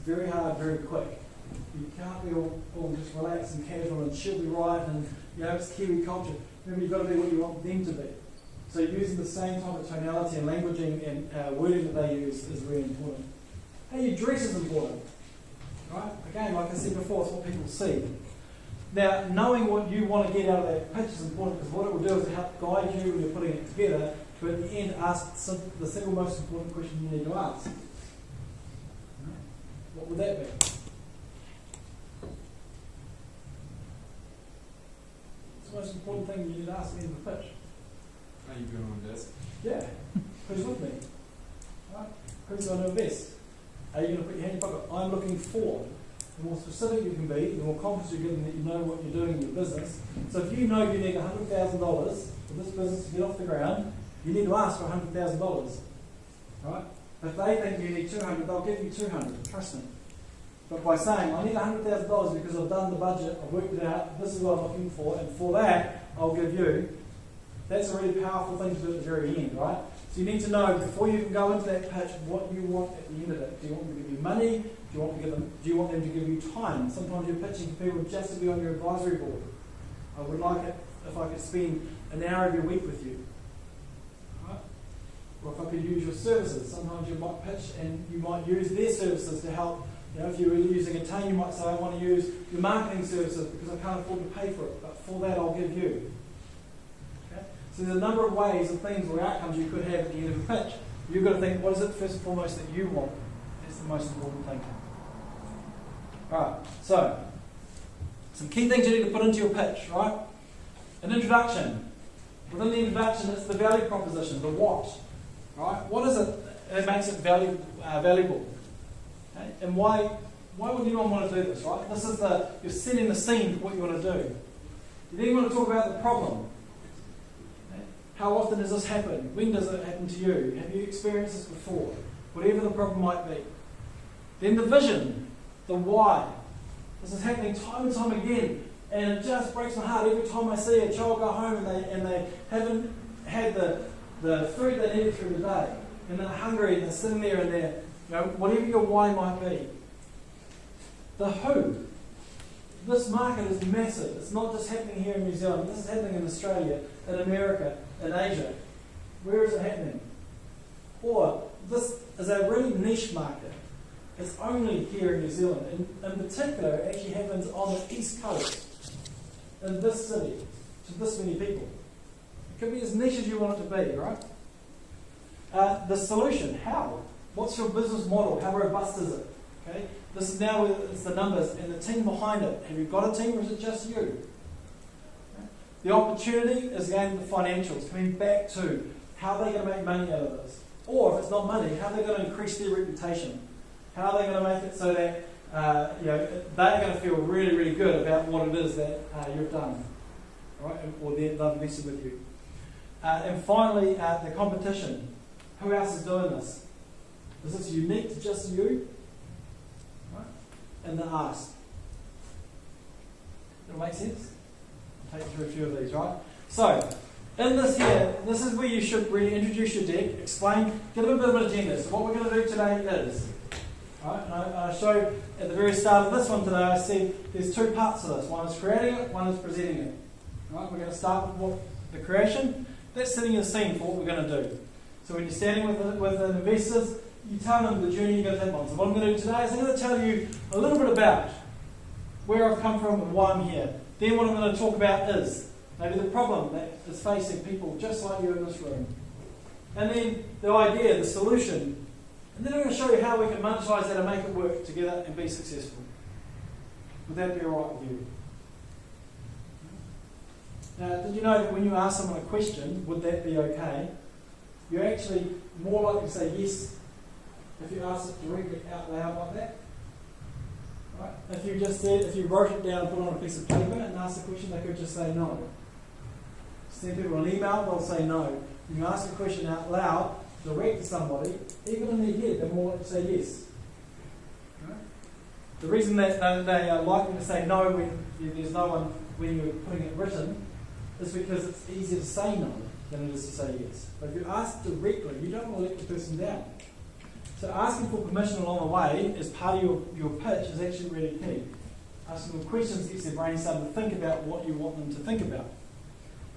very hard, very quick. You can't be all just relaxed and casual and she'll be right and, it's Kiwi culture. Remember, you've got to be what you want them to be. So using the same type of tonality and languaging and wording that they use is really important. How you dress is important, right? Again, like I said before, it's what people see. Now, knowing what you want to get out of that pitch is important because what it will do is help guide you when you're putting it together to at the end ask the single most important question you need to ask. What would that be? What's the most important thing you need to ask at the end of the pitch? Are you going on this? Yeah. Who's with me? Right? Who's going to invest? Are you going to put your hand in your pocket? I'm looking for. The more specific you can be, the more confidence you're getting that you know what you're doing in your business. So if you know you need $100,000 for this business to get off the ground, you need to ask for $100,000. Right? If they think you need $200,000, they'll give you $200,000. Trust me. But by saying, I need $100,000 because I've done the budget, I've worked it out, this is what I'm looking for, and for that, I'll give you. That's a really powerful thing to do at the very end, right? So you need to know before you can go into that pitch what you want at the end of it. Do you want them to give you money? Do you want them to give you time? Sometimes you're pitching for people just to be on your advisory board. I would like it if I could spend an hour every week with you. Right? Or if I could use your services. Sometimes you might pitch and you might use their services to help. If you're really using Attain, you might say, I want to use your marketing services because I can't afford to pay for it. But for that, I'll give you. So there's a number of ways of things or outcomes you could have at the end of a pitch. You've got to think, what is it first and foremost that you want? That's the most important thing. Alright, so some key things you need to put into your pitch, right? An introduction. Within the introduction, it's the value proposition, the what. Right? What is it that makes it valuable? Okay? And why would anyone want to do this, right? This is you're setting the scene for what you want to do. You then want to talk about the problem. How often does this happen? When does it happen to you? Have you experienced this before? Whatever the problem might be. Then the vision, the why. This is happening time and time again, and it just breaks my heart every time I see a child go home and they haven't had the food they needed through the day, and they're hungry and they're sitting there and they're, whatever your why might be. The who. This market is massive. It's not just happening here in New Zealand. This is happening in Australia, in America, in Asia. Where is it happening? Or this is a really niche market. It's only here in New Zealand. In particular, it actually happens on the East Coast, in this city. to this many people. It could be as niche as you want it to be, right? The solution, how? What's your business model? How robust is it? Okay? This is now where it's the numbers and the team behind it. Have you got a team or is it just you? Okay? The opportunity is again the financials, coming back to how are they going to make money out of this? Or if it's not money, how are they going to increase their reputation? How are they going to make it so that they're going to feel really, really good about what it is that you've done, right? Or they've invested with you. And finally, the competition. Who else is doing this? Is this unique to just you? Right? And the ask. Does that make sense? I'll take you through a few of these, right? So, in this here, this is where you should really introduce your deck, explain, get a bit of an agenda. So what we're going to do today is, right, and I showed at the very start of this one today, I said there's two parts to this. One is creating it, one is presenting it. Right? We're going to start with the creation. That's setting the scene for what we're going to do. So when you're standing with the investors, you tell them the journey you're going to take on. So what I'm going to do today is I'm going to tell you a little bit about where I've come from and why I'm here. Then what I'm going to talk about is maybe the problem that is facing people just like you in this room. And then the idea, the solution. And then I'm going to show you how we can monetize that and make it work together and be successful. Would that be alright with you? Now, did you know that when you ask someone a question, would that be okay? You're actually more likely to say yes if you ask it directly out loud like that. Right? If you wrote it down and put it on a piece of paper and asked the question, they could just say no. Send people an email, they'll say no. When you ask a question out loud, direct to somebody, even in their head, they're more likely to say yes. Right? The reason that they are likely to say no when there's no one, when you're putting it written, is because it's easier to say no than it is to say yes. But if you ask directly, you don't want to let the person down. So asking for permission along the way as part of your pitch is actually really key. Asking them questions gets their brain starting to think about what you want them to think about.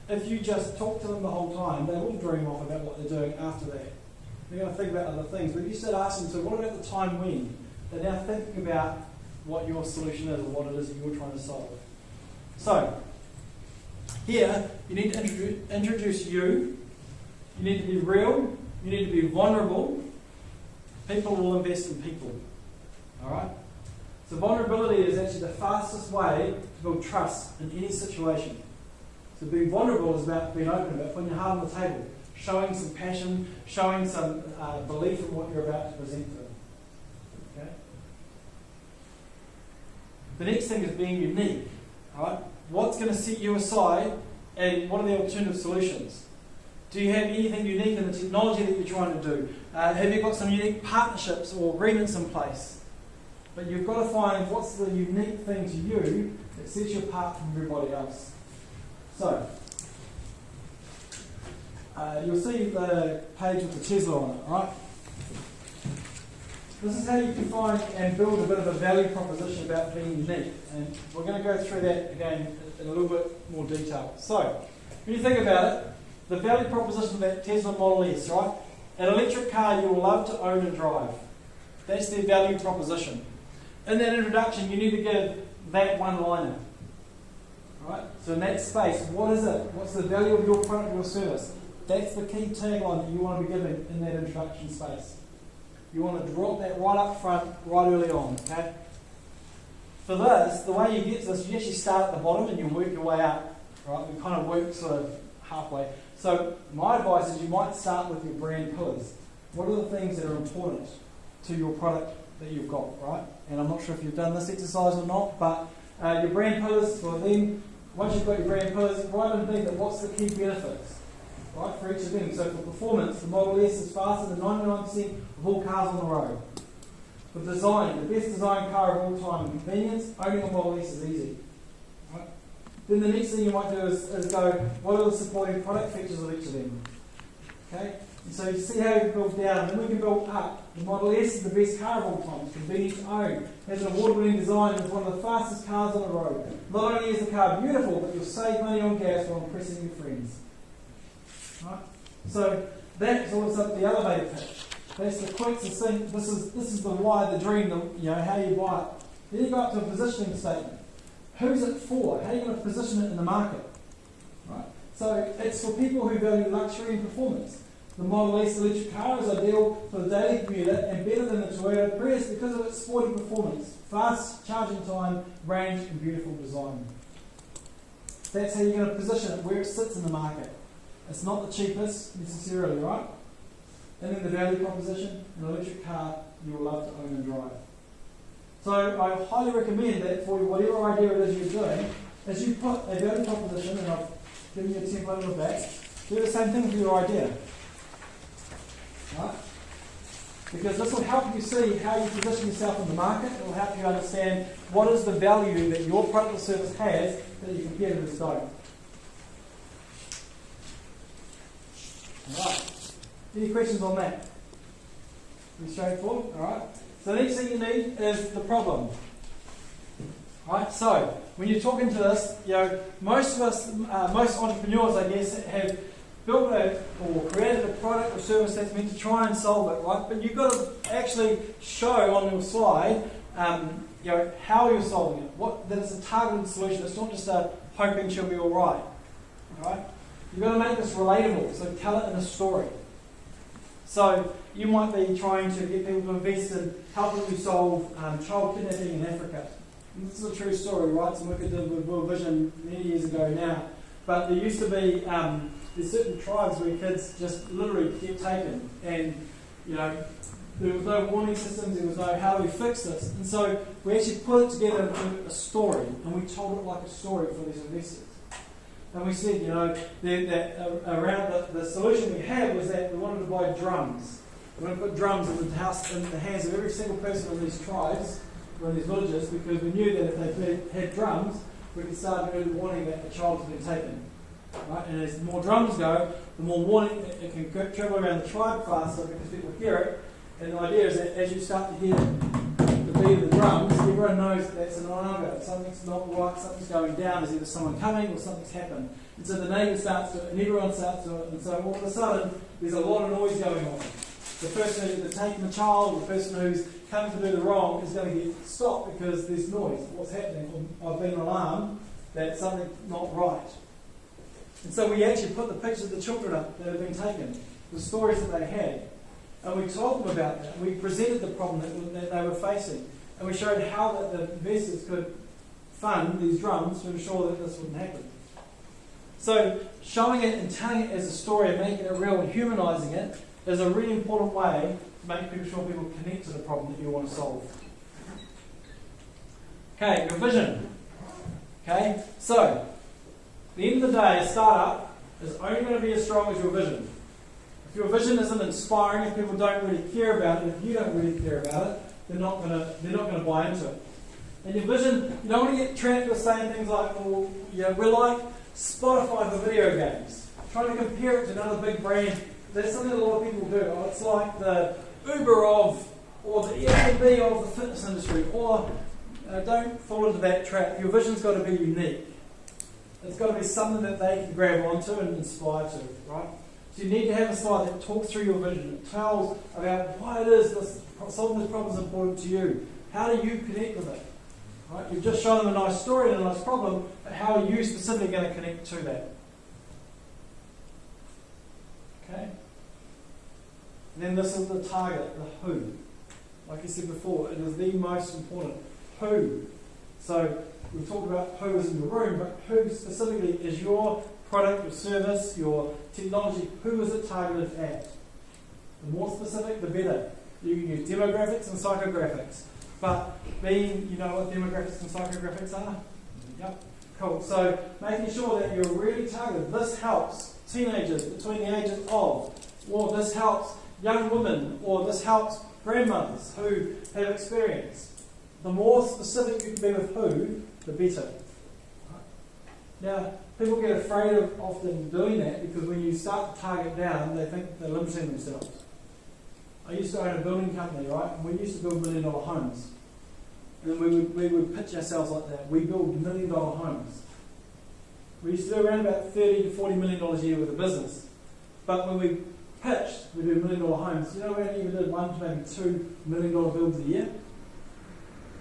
If you just talk to them the whole time, they will dream off about what they're doing after that. They're going to think about other things. But if you start asking them, so what about the time when? They're now thinking about what your solution is or what it is that you're trying to solve. So, here, you need to introduce you. You need to be real. You need to be vulnerable. People will invest in people. Alright? So vulnerability is actually the fastest way to build trust in any situation. So being vulnerable is about being open, about putting your heart on the table, showing some passion, showing some belief in what you're about to present to them. Okay? The next thing is being unique. Alright? What's going to set you aside and what are the alternative solutions? Do you have anything unique in the technology that you're trying to do? Have you got some unique partnerships or agreements in place? But you've got to find what's the unique thing to you that sets you apart from everybody else. So, you'll see the page with the Tesla on it, right? This is how you define and build a bit of a value proposition about being unique. And we're going to go through that again in a little bit more detail. So, when you think about it, the value proposition of that Tesla Model S, right? An electric car you will love to own and drive. That's their value proposition. In that introduction, you need to give that one-liner. Right? So in that space, what is it? What's the value of your product or your service? That's the key tagline that you want to be giving in that introduction space. You want to drop that right up front, right early on. Okay? For this, the way you get to this, you actually start at the bottom and you work your way up. Right? We kind of work sort of halfway. So my advice is you might start with your brand pillars. What are the things that are important to your product that you've got, right? And I'm not sure if you've done this exercise or not, but your brand pillars, for them, once you've got your brand pillars, right underneath it, what's the key benefits, right, for each of them? So for performance, the Model S is faster than 99% of all cars on the road. For design, the best designed car of all time. And convenience, owning a Model S is easy. Right? Then the next thing you might do is go, what are the supporting product features of each of them? Okay? And so you see how you build down, and then we can build up. The Model S is the best car of all time. It's convenient to own. Has an award-winning design and is one of the fastest cars on the road. Not only is the car beautiful, but you'll save money on gas while impressing your friends. Right? So that's also the elevator pitch. That's the quick, succinct. This is the why, the dream, how you buy it. Then you go up to a positioning statement. Who's it for? How are you going to position it in the market? So it's for people who value luxury and performance. The Model S electric car is ideal for the daily commuter and better than the Toyota Prius because of its sporty performance, fast charging time, range and beautiful design. That's how you're going to position it, where it sits in the market. It's not the cheapest necessarily, right? And then the value proposition, an electric car you will love to own and drive. So I highly recommend that for whatever idea it is you're doing, as you put a value proposition, and I've given you a template on the back, do the same thing for your idea. Right? Because this will help you see how you position yourself in the market. It will help you understand what is the value that your product or service has that your competitors don't. Alright. Any questions on that? Pretty straightforward. Alright. So the next thing you need is the problem. Right, so when you're talking to this, most of us, most entrepreneurs, I guess, have built or created a product or service that's meant to try and solve it, right? But you've got to actually show on your slide, how you're solving it. That it's a targeted solution. It's not just a hoping she'll be all right. All right? You've got to make this relatable. So tell it in a story. So you might be trying to get people to invest in helping you solve child kidnapping in Africa. And this is a true story, right? Some work I did with World Vision many years ago now. But there used to be there's certain tribes where kids just literally get taken, and there was no warning systems, there was no how do we fix this, and so we actually put it together into a story, and we told it like a story for these investors. And we said, that around the solution we had was that we wanted to buy drums. We wanted to put drums in the hands of every single person in these tribes, or in these villages, because we knew that if they had drums, we could start an early warning that a child has been taken. Right? And as the more drums go, the more warning it can travel around the tribe faster because people hear it. And the idea is that as you start to hear the beat of the drums, everyone knows that that's an alarm bell. Something's not right, something's going down, there's either someone coming or something's happened. And so the neighbour starts to it, and everyone starts to it, and so all of a sudden there's a lot of noise going on. The person who's taking the child, the person who's coming to do the wrong is going to get stopped because there's noise. What's happening? I've been alarmed that something's not right. And so we actually put the pictures of the children up that had been taken, the stories that they had, and we told them about that. We presented the problem that they were facing, and we showed how that the investors could fund these drums to ensure that this wouldn't happen. So showing it and telling it as a story and making it real and humanising it is a really important way to make sure people connect to the problem that you want to solve. Okay, your vision. Okay, so at the end of the day, a startup is only going to be as strong as your vision. If your vision isn't inspiring, if people don't really care about it, if you don't really care about it, they're not going to buy into it. And your vision, you don't want to get trapped with saying things like, well, we're like Spotify for video games. Trying to compare it to another big brand. That's something that a lot of people do. Oh, it's like the Uber of, or the Airbnb of the fitness industry. Or don't fall into that trap. Your vision's got to be unique. It's got to be something that they can grab onto and inspire to, right? So you need to have a slide that talks through your vision. It tells about why it is this, solving this problem is important to you. How do you connect with it? Right? You've just shown them a nice story and a nice problem, but how are you specifically going to connect to that? Okay? And then this is the target, the who. Like I said before, it is the most important. Who. So we've talked about who is in the room, but who specifically is your product, your service, your technology, who is it targeted at? The more specific, the better. You can use demographics and psychographics. But being, you know what demographics and psychographics are? Yep. Cool. So making sure that you're really targeted. This helps teenagers between the ages of, or this helps young women, or this helps grandmothers who have experience. The more specific you can be with who, the better. Now, people get afraid of often doing that because when you start to target down, they think they're limiting themselves. I used to own a building company, right? And we used to build $1 million homes. And we would pitch ourselves like that. We build $1 million homes. We used to do around about $30 to $40 million a year with a business. But when we pitched, we do $1 million homes. You know, we only even did 1 to maybe $2 million builds a year.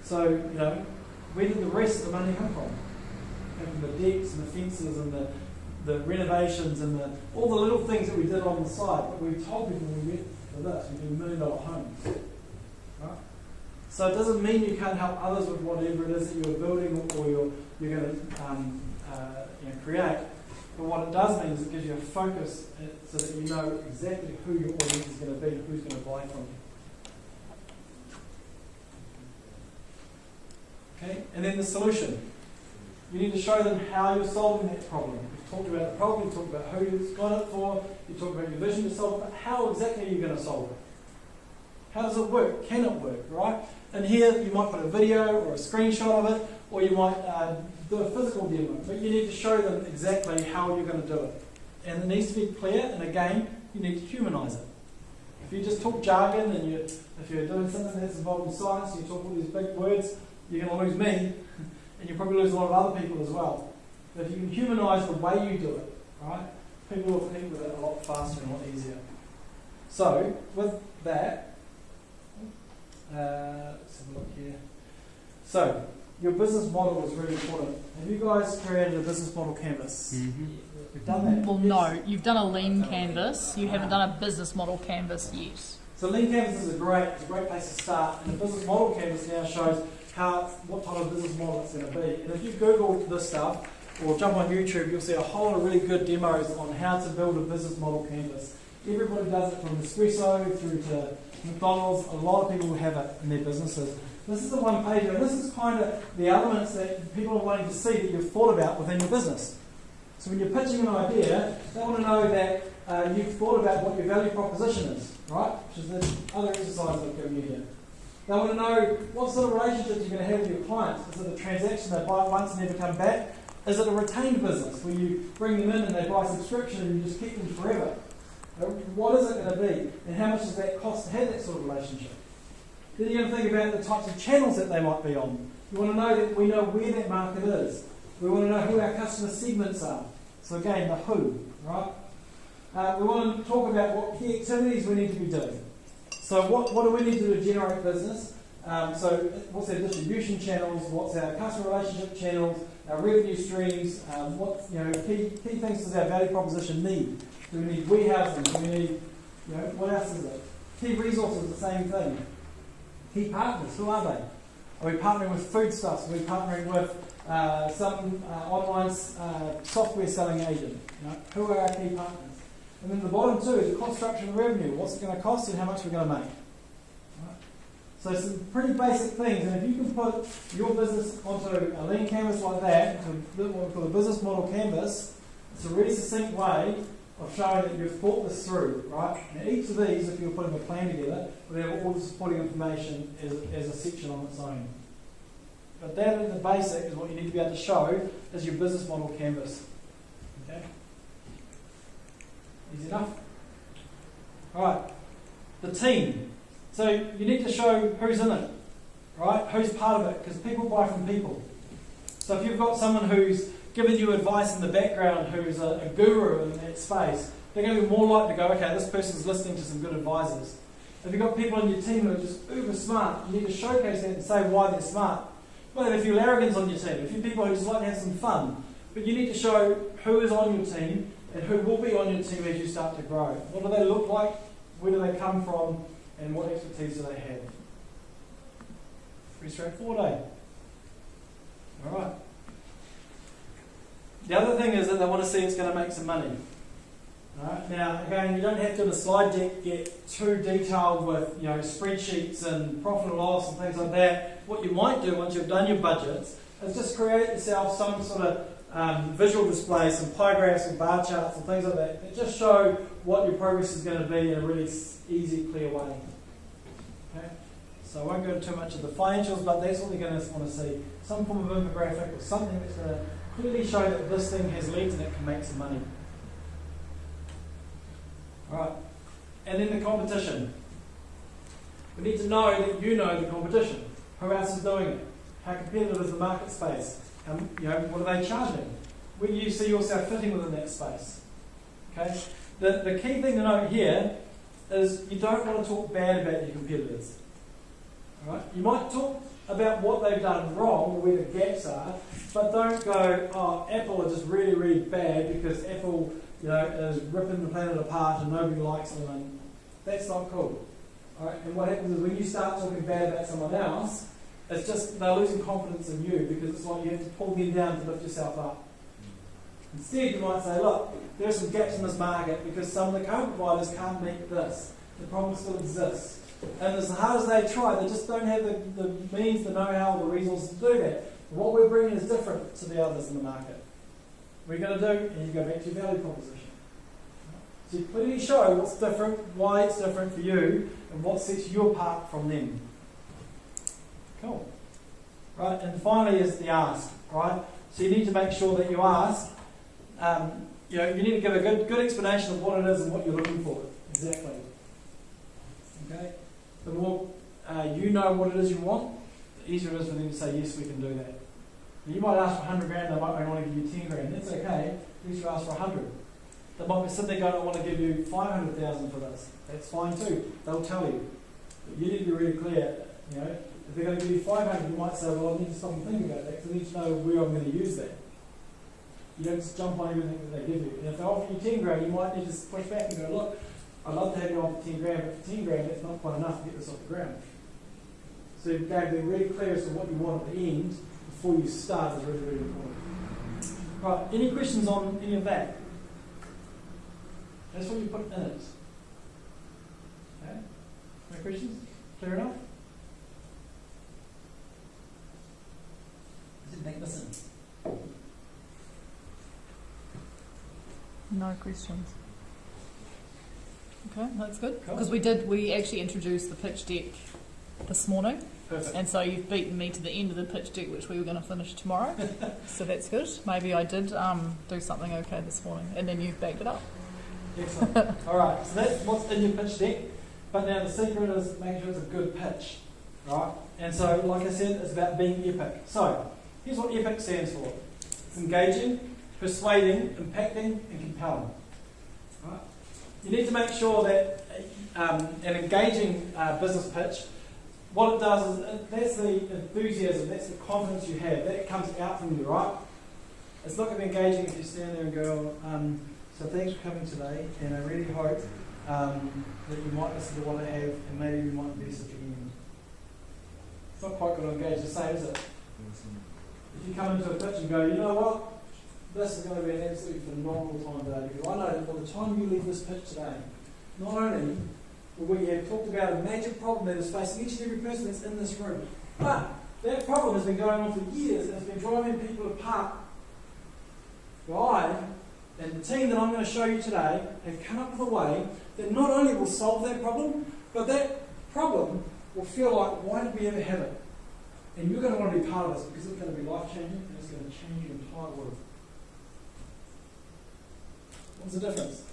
So, you know, where did the rest of the money come from? Came from the decks and the fences and the the renovations and all the little things that we did on the side. But we told people we went for this, we do $1 million homes. Right? So it doesn't mean you can't help others with whatever it is that you're building or you're going to create. But what it does mean is it gives you a focus so that you know exactly who your audience is going to be and who's going to buy from you. Okay, and then the solution. You need to show them how you're solving that problem. You've talked about the problem, you've talked about who you've got it for, you've talked about your vision to solve it, but how exactly are you going to solve it? How does it work? Can it work, right? And here you might put a video or a screenshot of it, or you might do a physical demo, but you need to show them exactly how you're going to do it. And it needs to be clear, and again, you need to humanise it. If you just talk jargon, and if you're doing something that's involved in science, you talk all these big words, you're going to lose me, and you'll probably lose a lot of other people as well. But if you can humanise the way you do it, right, people will connect with it a lot faster and a lot easier. So, with that, let's have a look here. So, your business model is really important. Have you guys created a business model canvas? You've done that? Well, no. You've done a lean canvas. You haven't done a business model canvas yet. So lean canvas is a great place to start. And the business model canvas now shows what type of business model it's going to be. And if you Google this stuff or jump on YouTube, you'll see a whole lot of really good demos on how to build a business model canvas. Everybody does it from Espresso through to McDonald's. A lot of people have it in their businesses. This is the one page, and this is kind of the elements that people are wanting to see that you've thought about within your business. So when you're pitching an idea, they want to know that you've thought about what your value proposition is, right? Which is the other exercise I've given you here. They want to know what sort of relationships you're going to have with your clients. Is it a transaction they buy it once and never come back? Is it a retained business where you bring them in and they buy a subscription and you just keep them forever? What is it going to be? And how much does that cost to have that sort of relationship? Then you're going to think about the types of channels that they might be on. You want to know that we know where that market is. We want to know who our customer segments are. So again, the who, right? We want to talk about what key activities we need to be doing. So what do we need to do to generate business? So what's our distribution channels? What's our customer relationship channels? Our revenue streams? What key things does our value proposition need? Do we need warehousing? Do we need what else is it? Key resources, the same thing. Key partners, who are they? Are we partnering with foodstuffs? Are we partnering with some online software selling agent? Who are our key partners? And then the bottom two is the cost structure and revenue. What's it going to cost and how much we're going to make? Right? So some pretty basic things. And if you can put your business onto a lean canvas like that, into what we call a business model canvas, it's a really succinct way of showing that you've thought this through, right? Now each of these, if you're putting a plan together, will have all the supporting information as a section on its own. But that at the basic is what you need to be able to show as your business model canvas. Okay? Easy enough? Alright. The team. So you need to show who's in it, right? Who's part of it, because people buy from people. So if you've got someone who's giving you advice in the background, who's a guru in that space, they're going to be more likely to go, okay, this person's listening to some good advisors. If you've got people on your team who are just uber smart, you need to showcase that and say why they're smart. You might have a few larrigans on your team, a few people who just like to have some fun, but you need to show who is on your team and who will be on your team as you start to grow. What do they look like? Where do they come from? And what expertise do they have? Pretty straightforward, eh? Alright. The other thing is that they want to see it's going to make some money. Right? Now, again, you don't have to in a slide deck get too detailed with spreadsheets and profit and loss and things like that. What you might do once you've done your budgets is just create yourself some sort of visual display, some pie graphs and bar charts and things like that that just show what your progress is going to be in a really easy, clear way. Okay? So I won't go into too much of the financials, but that's what you're going to want to see. Some form of infographic or something that's going to clearly show that this thing has legs and it can make some money. Alright, and then the competition. We need to know that you know the competition. Who else is doing it? How competitive is the market space? What are they charging? Where do you see yourself fitting within that space? Okay. The key thing to note here is you don't want to talk bad about your competitors. Right? You might talk about what they've done wrong, or where the gaps are, but don't go, oh, Apple are just really, really bad because Apple, is ripping the planet apart and nobody likes them, and that's not cool. All right? And what happens is when you start talking bad about someone else, it's just they're losing confidence in you because it's like you have to pull them down to lift yourself up. Instead, you might say, look, there are some gaps in this market because some of the current providers can't meet this. The problem still exists. And as hard as they try, they just don't have the means, the know-how, the resources to do that. What we're bringing is different to the others in the market. We're going to do, and you go back to your value proposition. So you clearly show what's different, why it's different for you, and what sets you apart from them. Cool. Right, and finally is the ask, right? So you need to make sure that you ask. You need to give a good explanation of what it is and what you're looking for. Exactly. Okay? The more you know what it is you want, the easier it is for them to say, yes, we can do that. You might ask for 100 grand, they might only want to give you 10 grand. That's okay. At least you ask for 100. They might be sitting there going, I want to give you 500,000 for this. That's fine too. They'll tell you. But you need to be really clear. If they're going to give you 500, you might say, well, I need to stop and think about that because I need to know where I'm going to use that. You don't just jump on everything that they give you. And if they offer you 10 grand, you might need to push back and go, look, I'd love to have you on for 10 grand, but for 10 grand, that's not quite enough to get this off the ground. So you've got to be really clear as to what you want at the end before you start is really, really important. Right, any questions on any of that? That's what you put in it. Okay? Any questions? Clear enough? I didn't think listen. No questions. Okay, that's good. Cool. Because we actually introduced the pitch deck this morning. Perfect. And so you've beaten me to the end of the pitch deck, which we were going to finish tomorrow. So that's good. Maybe I did do something okay this morning, and then you've backed it up. Excellent. All right, so that's what's in your pitch deck. But now the secret is making sure it's a good pitch, right? And so, like I said, it's about being epic. So here's what epic stands for. It's engaging, persuading, impacting, and compelling. Right? You need to make sure that an engaging business pitch, what it does is, that's the enthusiasm, that's the confidence you have, that comes out from you, right? It's not going to be engaging if you stand there and go, so thanks for coming today, and I really hope that you might listen to what I have, and maybe you might invest at the end. It's not quite going to engage the same, is it? If you come into a pitch and go, you know what? This is going to be an absolutely phenomenal time today, because I know that by the time you leave this pitch today, not only will we have talked about a major problem that is facing each and every person that's in this room, but that problem has been going on for years and it's been driving people apart. I and the team that I'm going to show you today have come up with a way that not only will solve that problem, but that problem will feel like, why did we ever have it? And you're going to want to be part of this because it's going to be life-changing and it's going to change your entire world. What's the difference?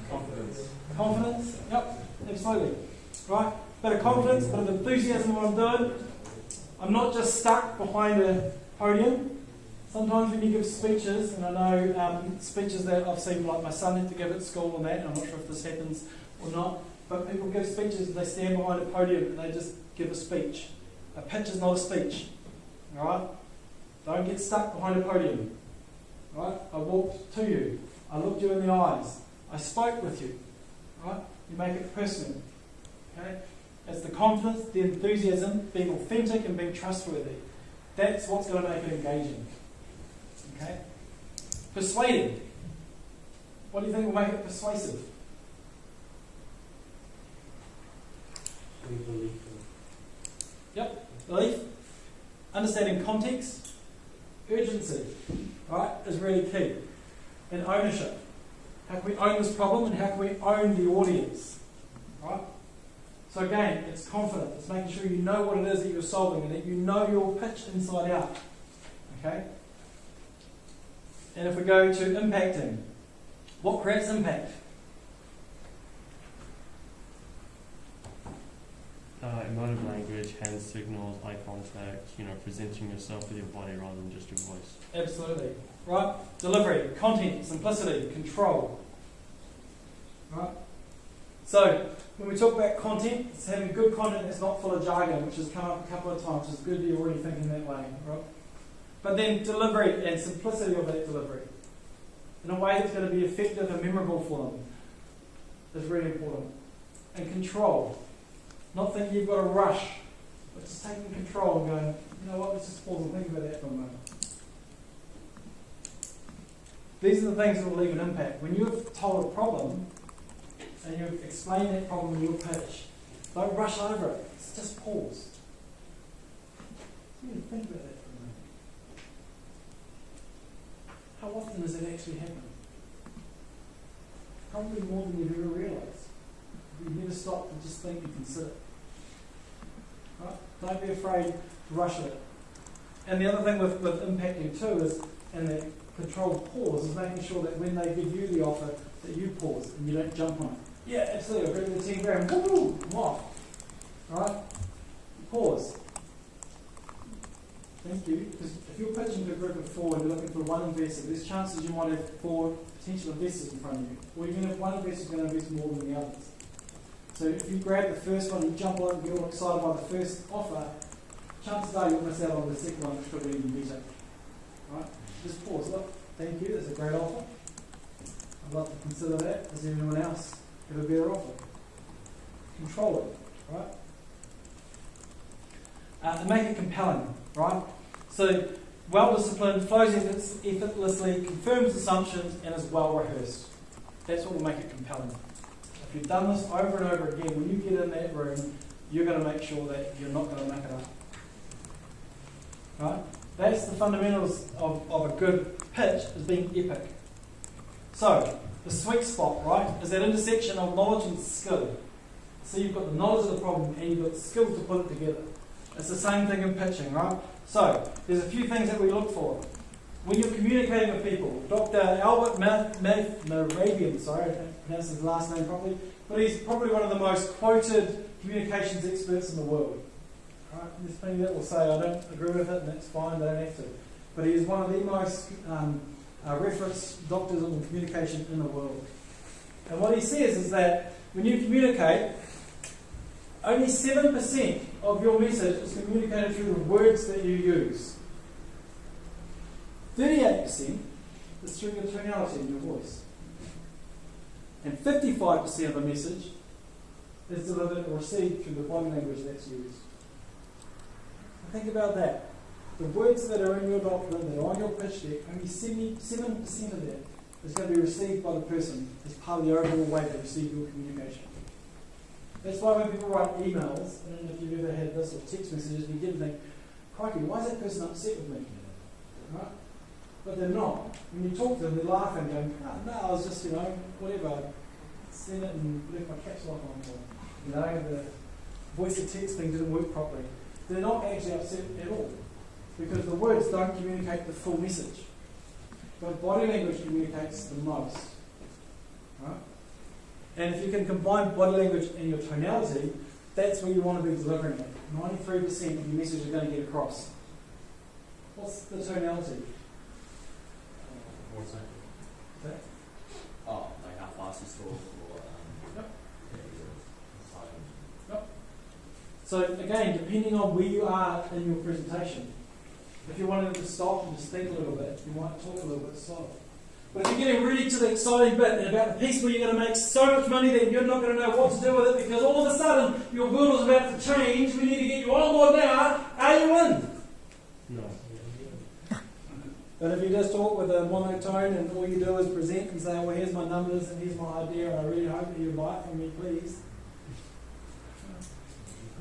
Confidence. Confidence? Yep, absolutely. Right? Bit of confidence, bit of enthusiasm in what I'm doing. I'm not just stuck behind a podium. Sometimes when you give speeches, and I know speeches that I've seen, like my son had to give at school and that, and I'm not sure if this happens or not, but people give speeches and they stand behind a podium and they just give a speech. A pitch is not a speech. Alright? Don't get stuck behind a podium. Right? I walked to you. I looked you in the eyes. I spoke with you. Right? You make it personal. Okay? It's the confidence, the enthusiasm, being authentic and being trustworthy. That's what's going to make it engaging. Okay? Persuading. What do you think will make it persuasive? Yep, belief. Understanding context. Urgency, right, is really key. And ownership. How can we own this problem and how can we own the audience? Right? So again, it's confident. It's making sure you know what it is that you're solving and that you know your pitch inside out. Okay? And if we go to impacting, what creates impact? Emotive language, hand signals, eye contact, presenting yourself with your body rather than just your voice. Absolutely. Right? Delivery, content, simplicity, control. Right? So, when we talk about content, it's having good content that's not full of jargon, which has come up a couple of times. It's good that you're already thinking that way, right? But then delivery and simplicity of that delivery in a way that's going to be effective and memorable for them is really important. And control. Not thinking you've got to rush, but just taking control and going, you know what, let's just pause and think about that for a moment. These are the things that will leave an impact. When you've told a problem and you've explained that problem in your pitch, don't rush over it. Just pause. Think about that for a moment. How often does it actually happen? Probably more than you've ever realised. You never stop to just think and consider. Right? Don't be afraid to rush it. And the other thing with impacting too is, and that controlled pause, is making sure that when they give you the offer, that you pause and you don't jump on it. Yeah, absolutely. I'll grab the 10 grand. Woo! I'm off. Right? Pause. Thank you. Because if you're pitching to a group of 4 and you're looking for one investor, there's chances you might have 4 potential investors in front of you. Or even if one investor is going to invest more than the others. So if you grab the first one, you jump on it and get all excited by the first offer, chances are you'll miss out on the second one, which could be even better. Right? Just pause. Look, thank you, that's a great offer. I'd love to consider that. Does anyone else have a better offer? Control it, right? And make it compelling, right? So, well-disciplined, flows effortlessly, confirms assumptions, and is well-rehearsed. That's what will make it compelling. If you've done this over and over again, when you get in that room, you're going to make sure that you're not going to make it up. Right? That's the fundamentals of a good pitch, is being epic. So, the sweet spot, right, is that intersection of knowledge and skill. So you've got the knowledge of the problem and you've got the skills to put it together. It's the same thing in pitching, right? So, there's a few things that we look for. When you're communicating with people, Dr. Albert Mehrabian, sorry, I don't pronounce his last name properly, but he's probably one of the most quoted communications experts in the world. Right? There's plenty that will say, I don't agree with it, and that's fine, they don't have to. But he is one of the most referenced doctors on communication in the world. And what he says is that when you communicate, only 7% of your message is communicated through the words that you use. 38% is through your tonality in your voice. And 55% of a message is delivered or received through the body language that's used. Think about that. The words that are in your document, that are on your pitch deck, only 77% of that is going to be received by the person as part of the overall way they receive your communication. That's why when people write emails, I don't know if you've ever had this, or text messages, and you get to think, crikey, why is that person upset with me? Right? But they're not. When you talk to them, they're laughing, going, no, I was just, whatever, seen it and left my caps lock on. Or, the voice to text thing didn't work properly. They're not actually upset at all, because the words don't communicate the full message. But body language communicates the most. Right? And if you can combine body language and your tonality, that's where you want to be delivering it. 93% of your message is going to get across. What's the tonality? What's that? Okay. Oh, like how fast you talk or Yep. silent. Yep. So again, depending on where you are in your presentation, if you wanted to stop and just think a little bit, you might talk a little bit slower. But if you're getting really to the exciting bit and about the piece where you're going to make so much money that you're not going to know what to do with it because all of a sudden your world is about to change, we need to get you on board now, are you in? No. But if you just talk with a monotone and all you do is present and say, well, here's my numbers and here's my idea and I really hope that you buy it from me, please.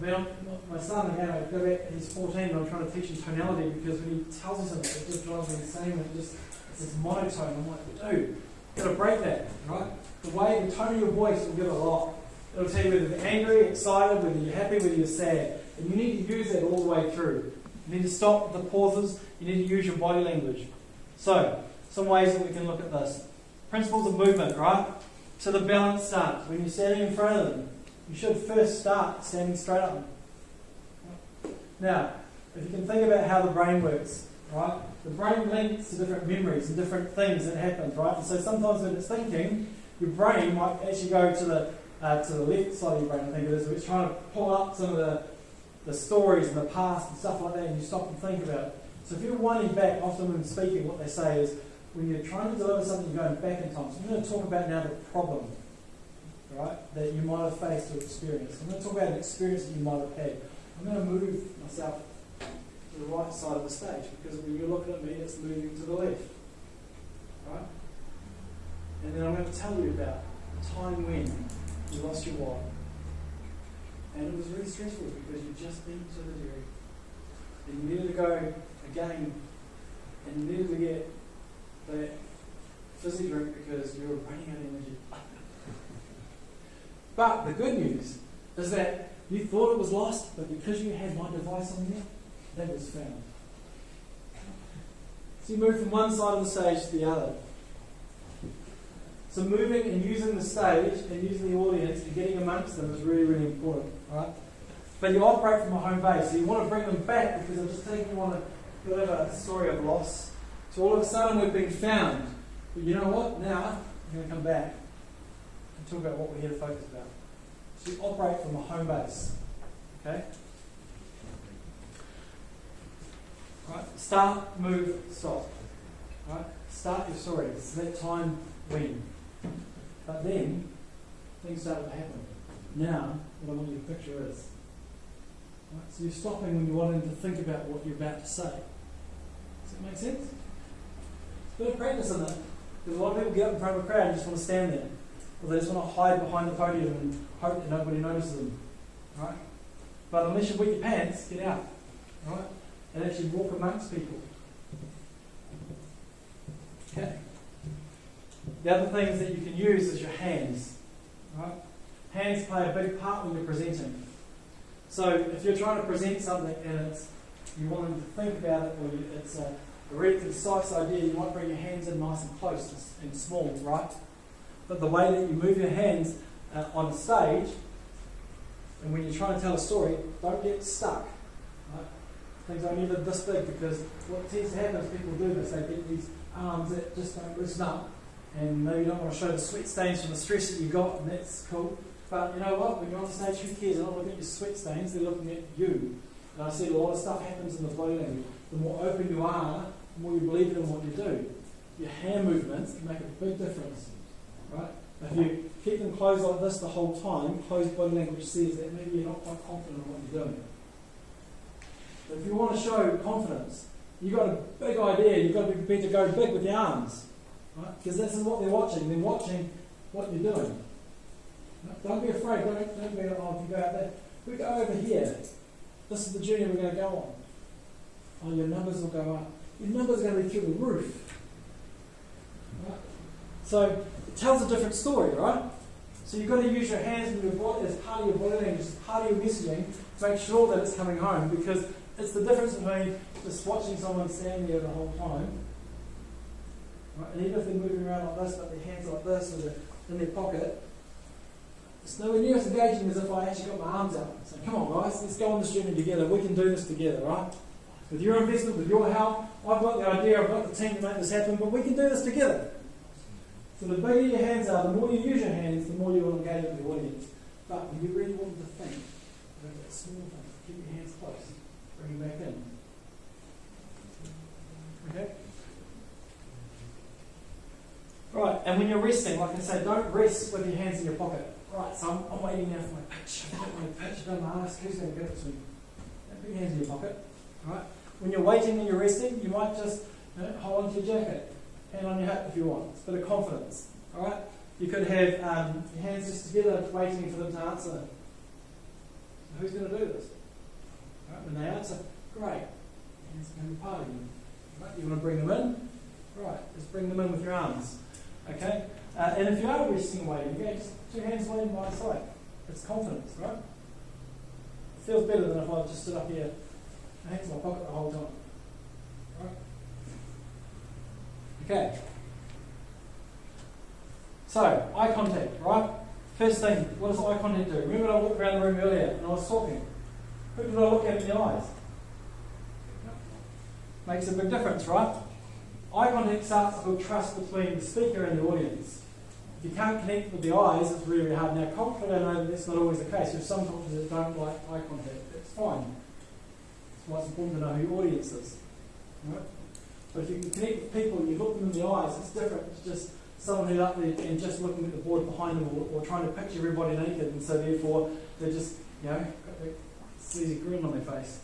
I mean, my son, again, I go back, he's 14 and I'm trying to teach him tonality because when he tells me something, it just drives me insane. It's this monotone. I'm like, dude, you've got to break that, right? The way, the tone of your voice will give a lot. It'll tell you whether you're angry, excited, whether you're happy, whether you're sad. And you need to use that all the way through. You need to stop the pauses. You need to use your body language. So, some ways that we can look at this. Principles of movement, right? So the balanced stance. When you're standing in front of them, you should first start standing straight up. Now, if you can think about how the brain works, right? The brain links to different memories and different things that happen, right? And so sometimes when it's thinking, your brain might actually go to the to the left side of your brain, I think it is, where it's trying to pull up some of the stories in the past and stuff like that, and you stop and think about it. So if you're winding back, often when speaking, what they say is, when you're trying to deliver something, you're going back in time. So I'm going to talk about now the problem, right, that you might have faced or experienced. I'm going to talk about an experience that you might have had. I'm going to move myself to the right side of the stage, because when you're looking at me, it's moving to the left, right? And then I'm going to tell you about the time when you lost your wallet, and it was really stressful because you'd just been to the dairy, and you needed to go again, and you needed to get that fizzy drink because you were running out of energy. But the good news is that you thought it was lost, but because you had my device on there, that was found. So you move from one side of the stage to the other. So moving and using the stage and using the audience and getting amongst them is really, really important, right? But you operate from a home base, so you want to bring them back, because I'm just thinking you want to deliver a story of loss. So all of a sudden we've been found. But you know what? Now I'm going to come back and talk about what we're here to focus about. So you operate from a home base. Okay? Right? Start, move, stop. Right? Start your story. It's that time when. But then things started to happen. Now, what I want you to picture is, right? So you're stopping when you're wanting to think about what you're about to say. Does that make sense? It's a bit of practice in that. Because a lot of people get up in front of a crowd and just want to stand there. Or they just want to hide behind the podium and hope that nobody notices them. Right? But unless you wet your pants, get out. Right? And actually walk amongst people. Okay. The other things that you can use is your hands. Right? Hands play a big part when you're presenting. So if you're trying to present something and you want them to think about it, or it's a really concise idea, you might bring your hands in nice and close and small, right? But the way that you move your hands on stage, and when you're trying to tell a story, don't get stuck. Right? Things are never this big, because what tends to happen is people do this, they get these arms that just don't loosen up, and maybe you don't want to show the sweat stains from the stress that you got, and that's cool. But you know what, when you're on stage, who cares? They're not looking at your sweat stains, they're looking at you. And I said a lot of stuff happens in the body language. The more open you are, the more you believe in what you do. Your hand movements make a big difference. Right? If you keep them closed like this the whole time, closed body language says that maybe you're not quite confident in what you're doing. But if you want to show confidence, you've got a big idea, you've got to be prepared to go big with your arms. Right? Because this is what they're watching. They're watching what you're doing. Right? Don't be afraid. Don't be, oh, if you go out there. We go over here. This is the journey we're going to go on. Oh, your numbers will go up. Your numbers are going to be through the roof. Right? So it tells a different story, right? So you've got to use your hands and your body as part of your body language, as part of your messaging, to make sure that it's coming home, because it's the difference between just watching someone stand there the whole time, right? And even if they're moving around like this, but their hands like this, or they're in their pocket, it's nowhere near as engaging as if I actually got my arms out. So come on guys, let's go on this journey together. We can do this together, right? With your investment, with your help, I've got the idea, I've got the team to make this happen, but we can do this together. So the bigger your hands are, the more you use your hands, the more you will engage with the audience. But when you really want them to think, that small thing, keep your hands close, bring them back in. Okay? Right, and when you're resting, like I say, don't rest with your hands in your pocket. Right, so I'm waiting now for my pitch. I've got my pitch, I've done my ask, who's going to give it to me? Don't put your hands in your pocket. Right? When you're waiting and you're resting, you might just hold onto your jacket, hand on your hip if you want. It's a bit of confidence. All right? You could have your hands just together, waiting for them to answer. So who's going to do this? Right? When they answer, great. Hands are going to be part of you. Right? You want to bring them in? Right. Just bring them in with your arms. Okay? And if you are resting and waiting, okay, just two hands waiting by the side. It's confidence, right? It feels better than if I just stood up here, my hands in my pocket the whole time. Right? Okay. So, eye contact, right? First thing, what does eye contact do? Remember I walked around the room earlier and I was talking. Who did I look at in the eyes? Makes a big difference, right? Eye contact starts to build trust between the speaker and the audience. If you can't connect with the eyes, it's really, really hard. Now, culturally, I know that that's not always the case. There's some cultures that don't like eye contact. That's fine. That's why it's important to know who your audience is. Right? But if you can connect with people and you look them in the eyes, it's different. It's just someone who's up there and just looking at the board behind them, or trying to picture everybody naked, and so therefore they're just, got that sleazy grin on their face.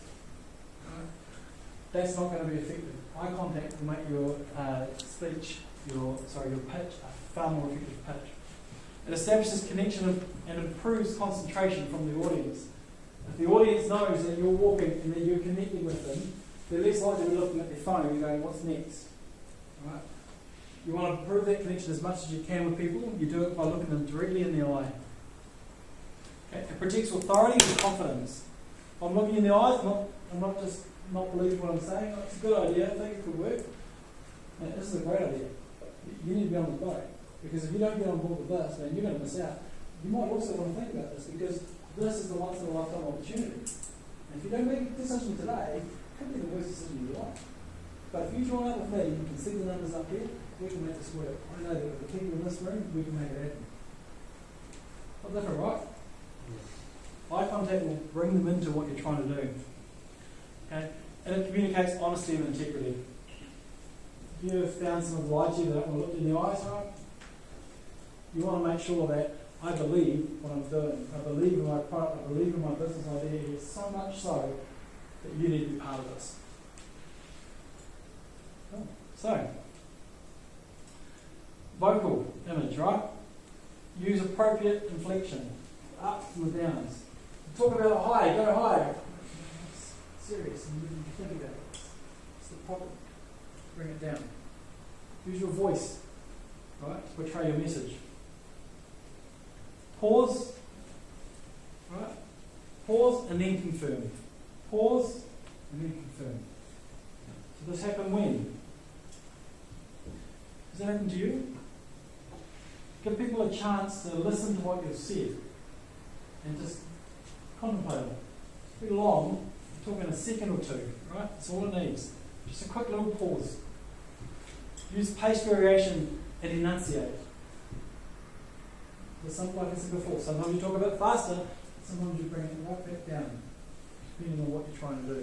Right? That's not going to be effective. Eye contact will make your speech, your pitch, a far more effective pitch. It establishes connection and improves concentration from the audience. If the audience knows that you're walking and that you're connecting with them, they're less likely to be looking at their phone and going, what's next? Right? You want to improve that connection as much as you can with people. You do it by looking them directly in the eye. Okay? It projects authority and confidence. I'm looking in the eyes, I'm not just not believing what I'm saying. It's a good idea, I think it could work. Man, this is a great idea. You need to be on the boat. Because if you don't get on board with this, man, you're going to miss out. You might also want to think about this, because this is the once in a lifetime opportunity. And if you don't make a decision today, it could be the worst decision of your life. But if you join up with me, you can see the numbers up here, we can make this work. I know that with the people in this room, we can make it happen. Not different, right? Eye contact will bring them into what you're trying to do. Okay? And it communicates honesty and integrity. If you have found someone lied to you, they don't want to look you in the eyes, right? You want to make sure that I believe what I'm doing. I believe in my product. I believe in my business idea here so much so that you need to be part of this. Cool. So, vocal image, right? Use appropriate inflection, ups and downs. Talk about a high, go high. It's serious, and you need to think about it. It's the problem. Bring it down. Use your voice, right, to portray your message. Pause, right? Pause and then confirm. Pause and then confirm. So this happened when? Does that happen to you? Give people a chance to listen to what you've said and just contemplate it. It's pretty long. We're talking a second or two, right? That's all it needs. Just a quick little pause. Use pace variation and enunciate. Like I said before, sometimes you talk a bit faster, sometimes you bring it right back down, depending on what you're trying to do.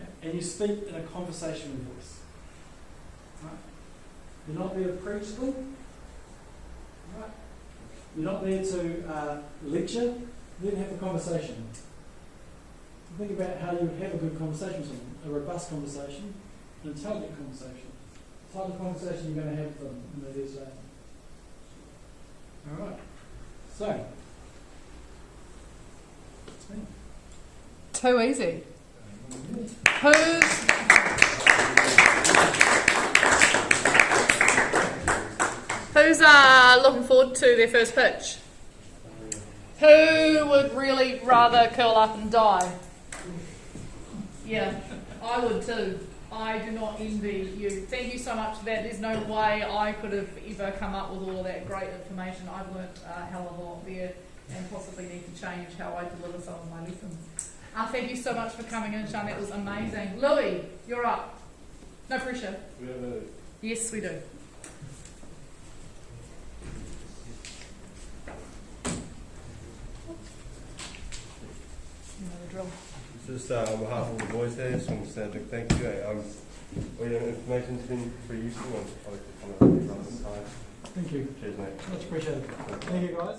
Yeah? And you speak in a conversational voice. Right? You're not there to preach to them. Right? You're not there to lecture. You're there to have a conversation. Think about how you would have a good conversation with them, a robust conversation, an intelligent conversation. The type of conversation you're going to have with them in the day today. All right. So, that's me. Too easy. Who's looking forward to their first pitch? Who would really rather curl up and die? Yeah, I would too. I do not envy you. Thank you so much for that. There's no way I could have ever come up with all of that great information. I've learnt a hell of a lot there and possibly need to change how I deliver some of my lessons. Thank you so much for coming in, Sharn. That was amazing. Louis, you're up. No pressure. We have a Yes, we do. You know the drill. Just on behalf of the boys here, just want to say a big thank you. All your information's been pretty useful, and I'd like to come up with some time. Thank you. Cheers, mate. Much appreciated. Thank you, guys.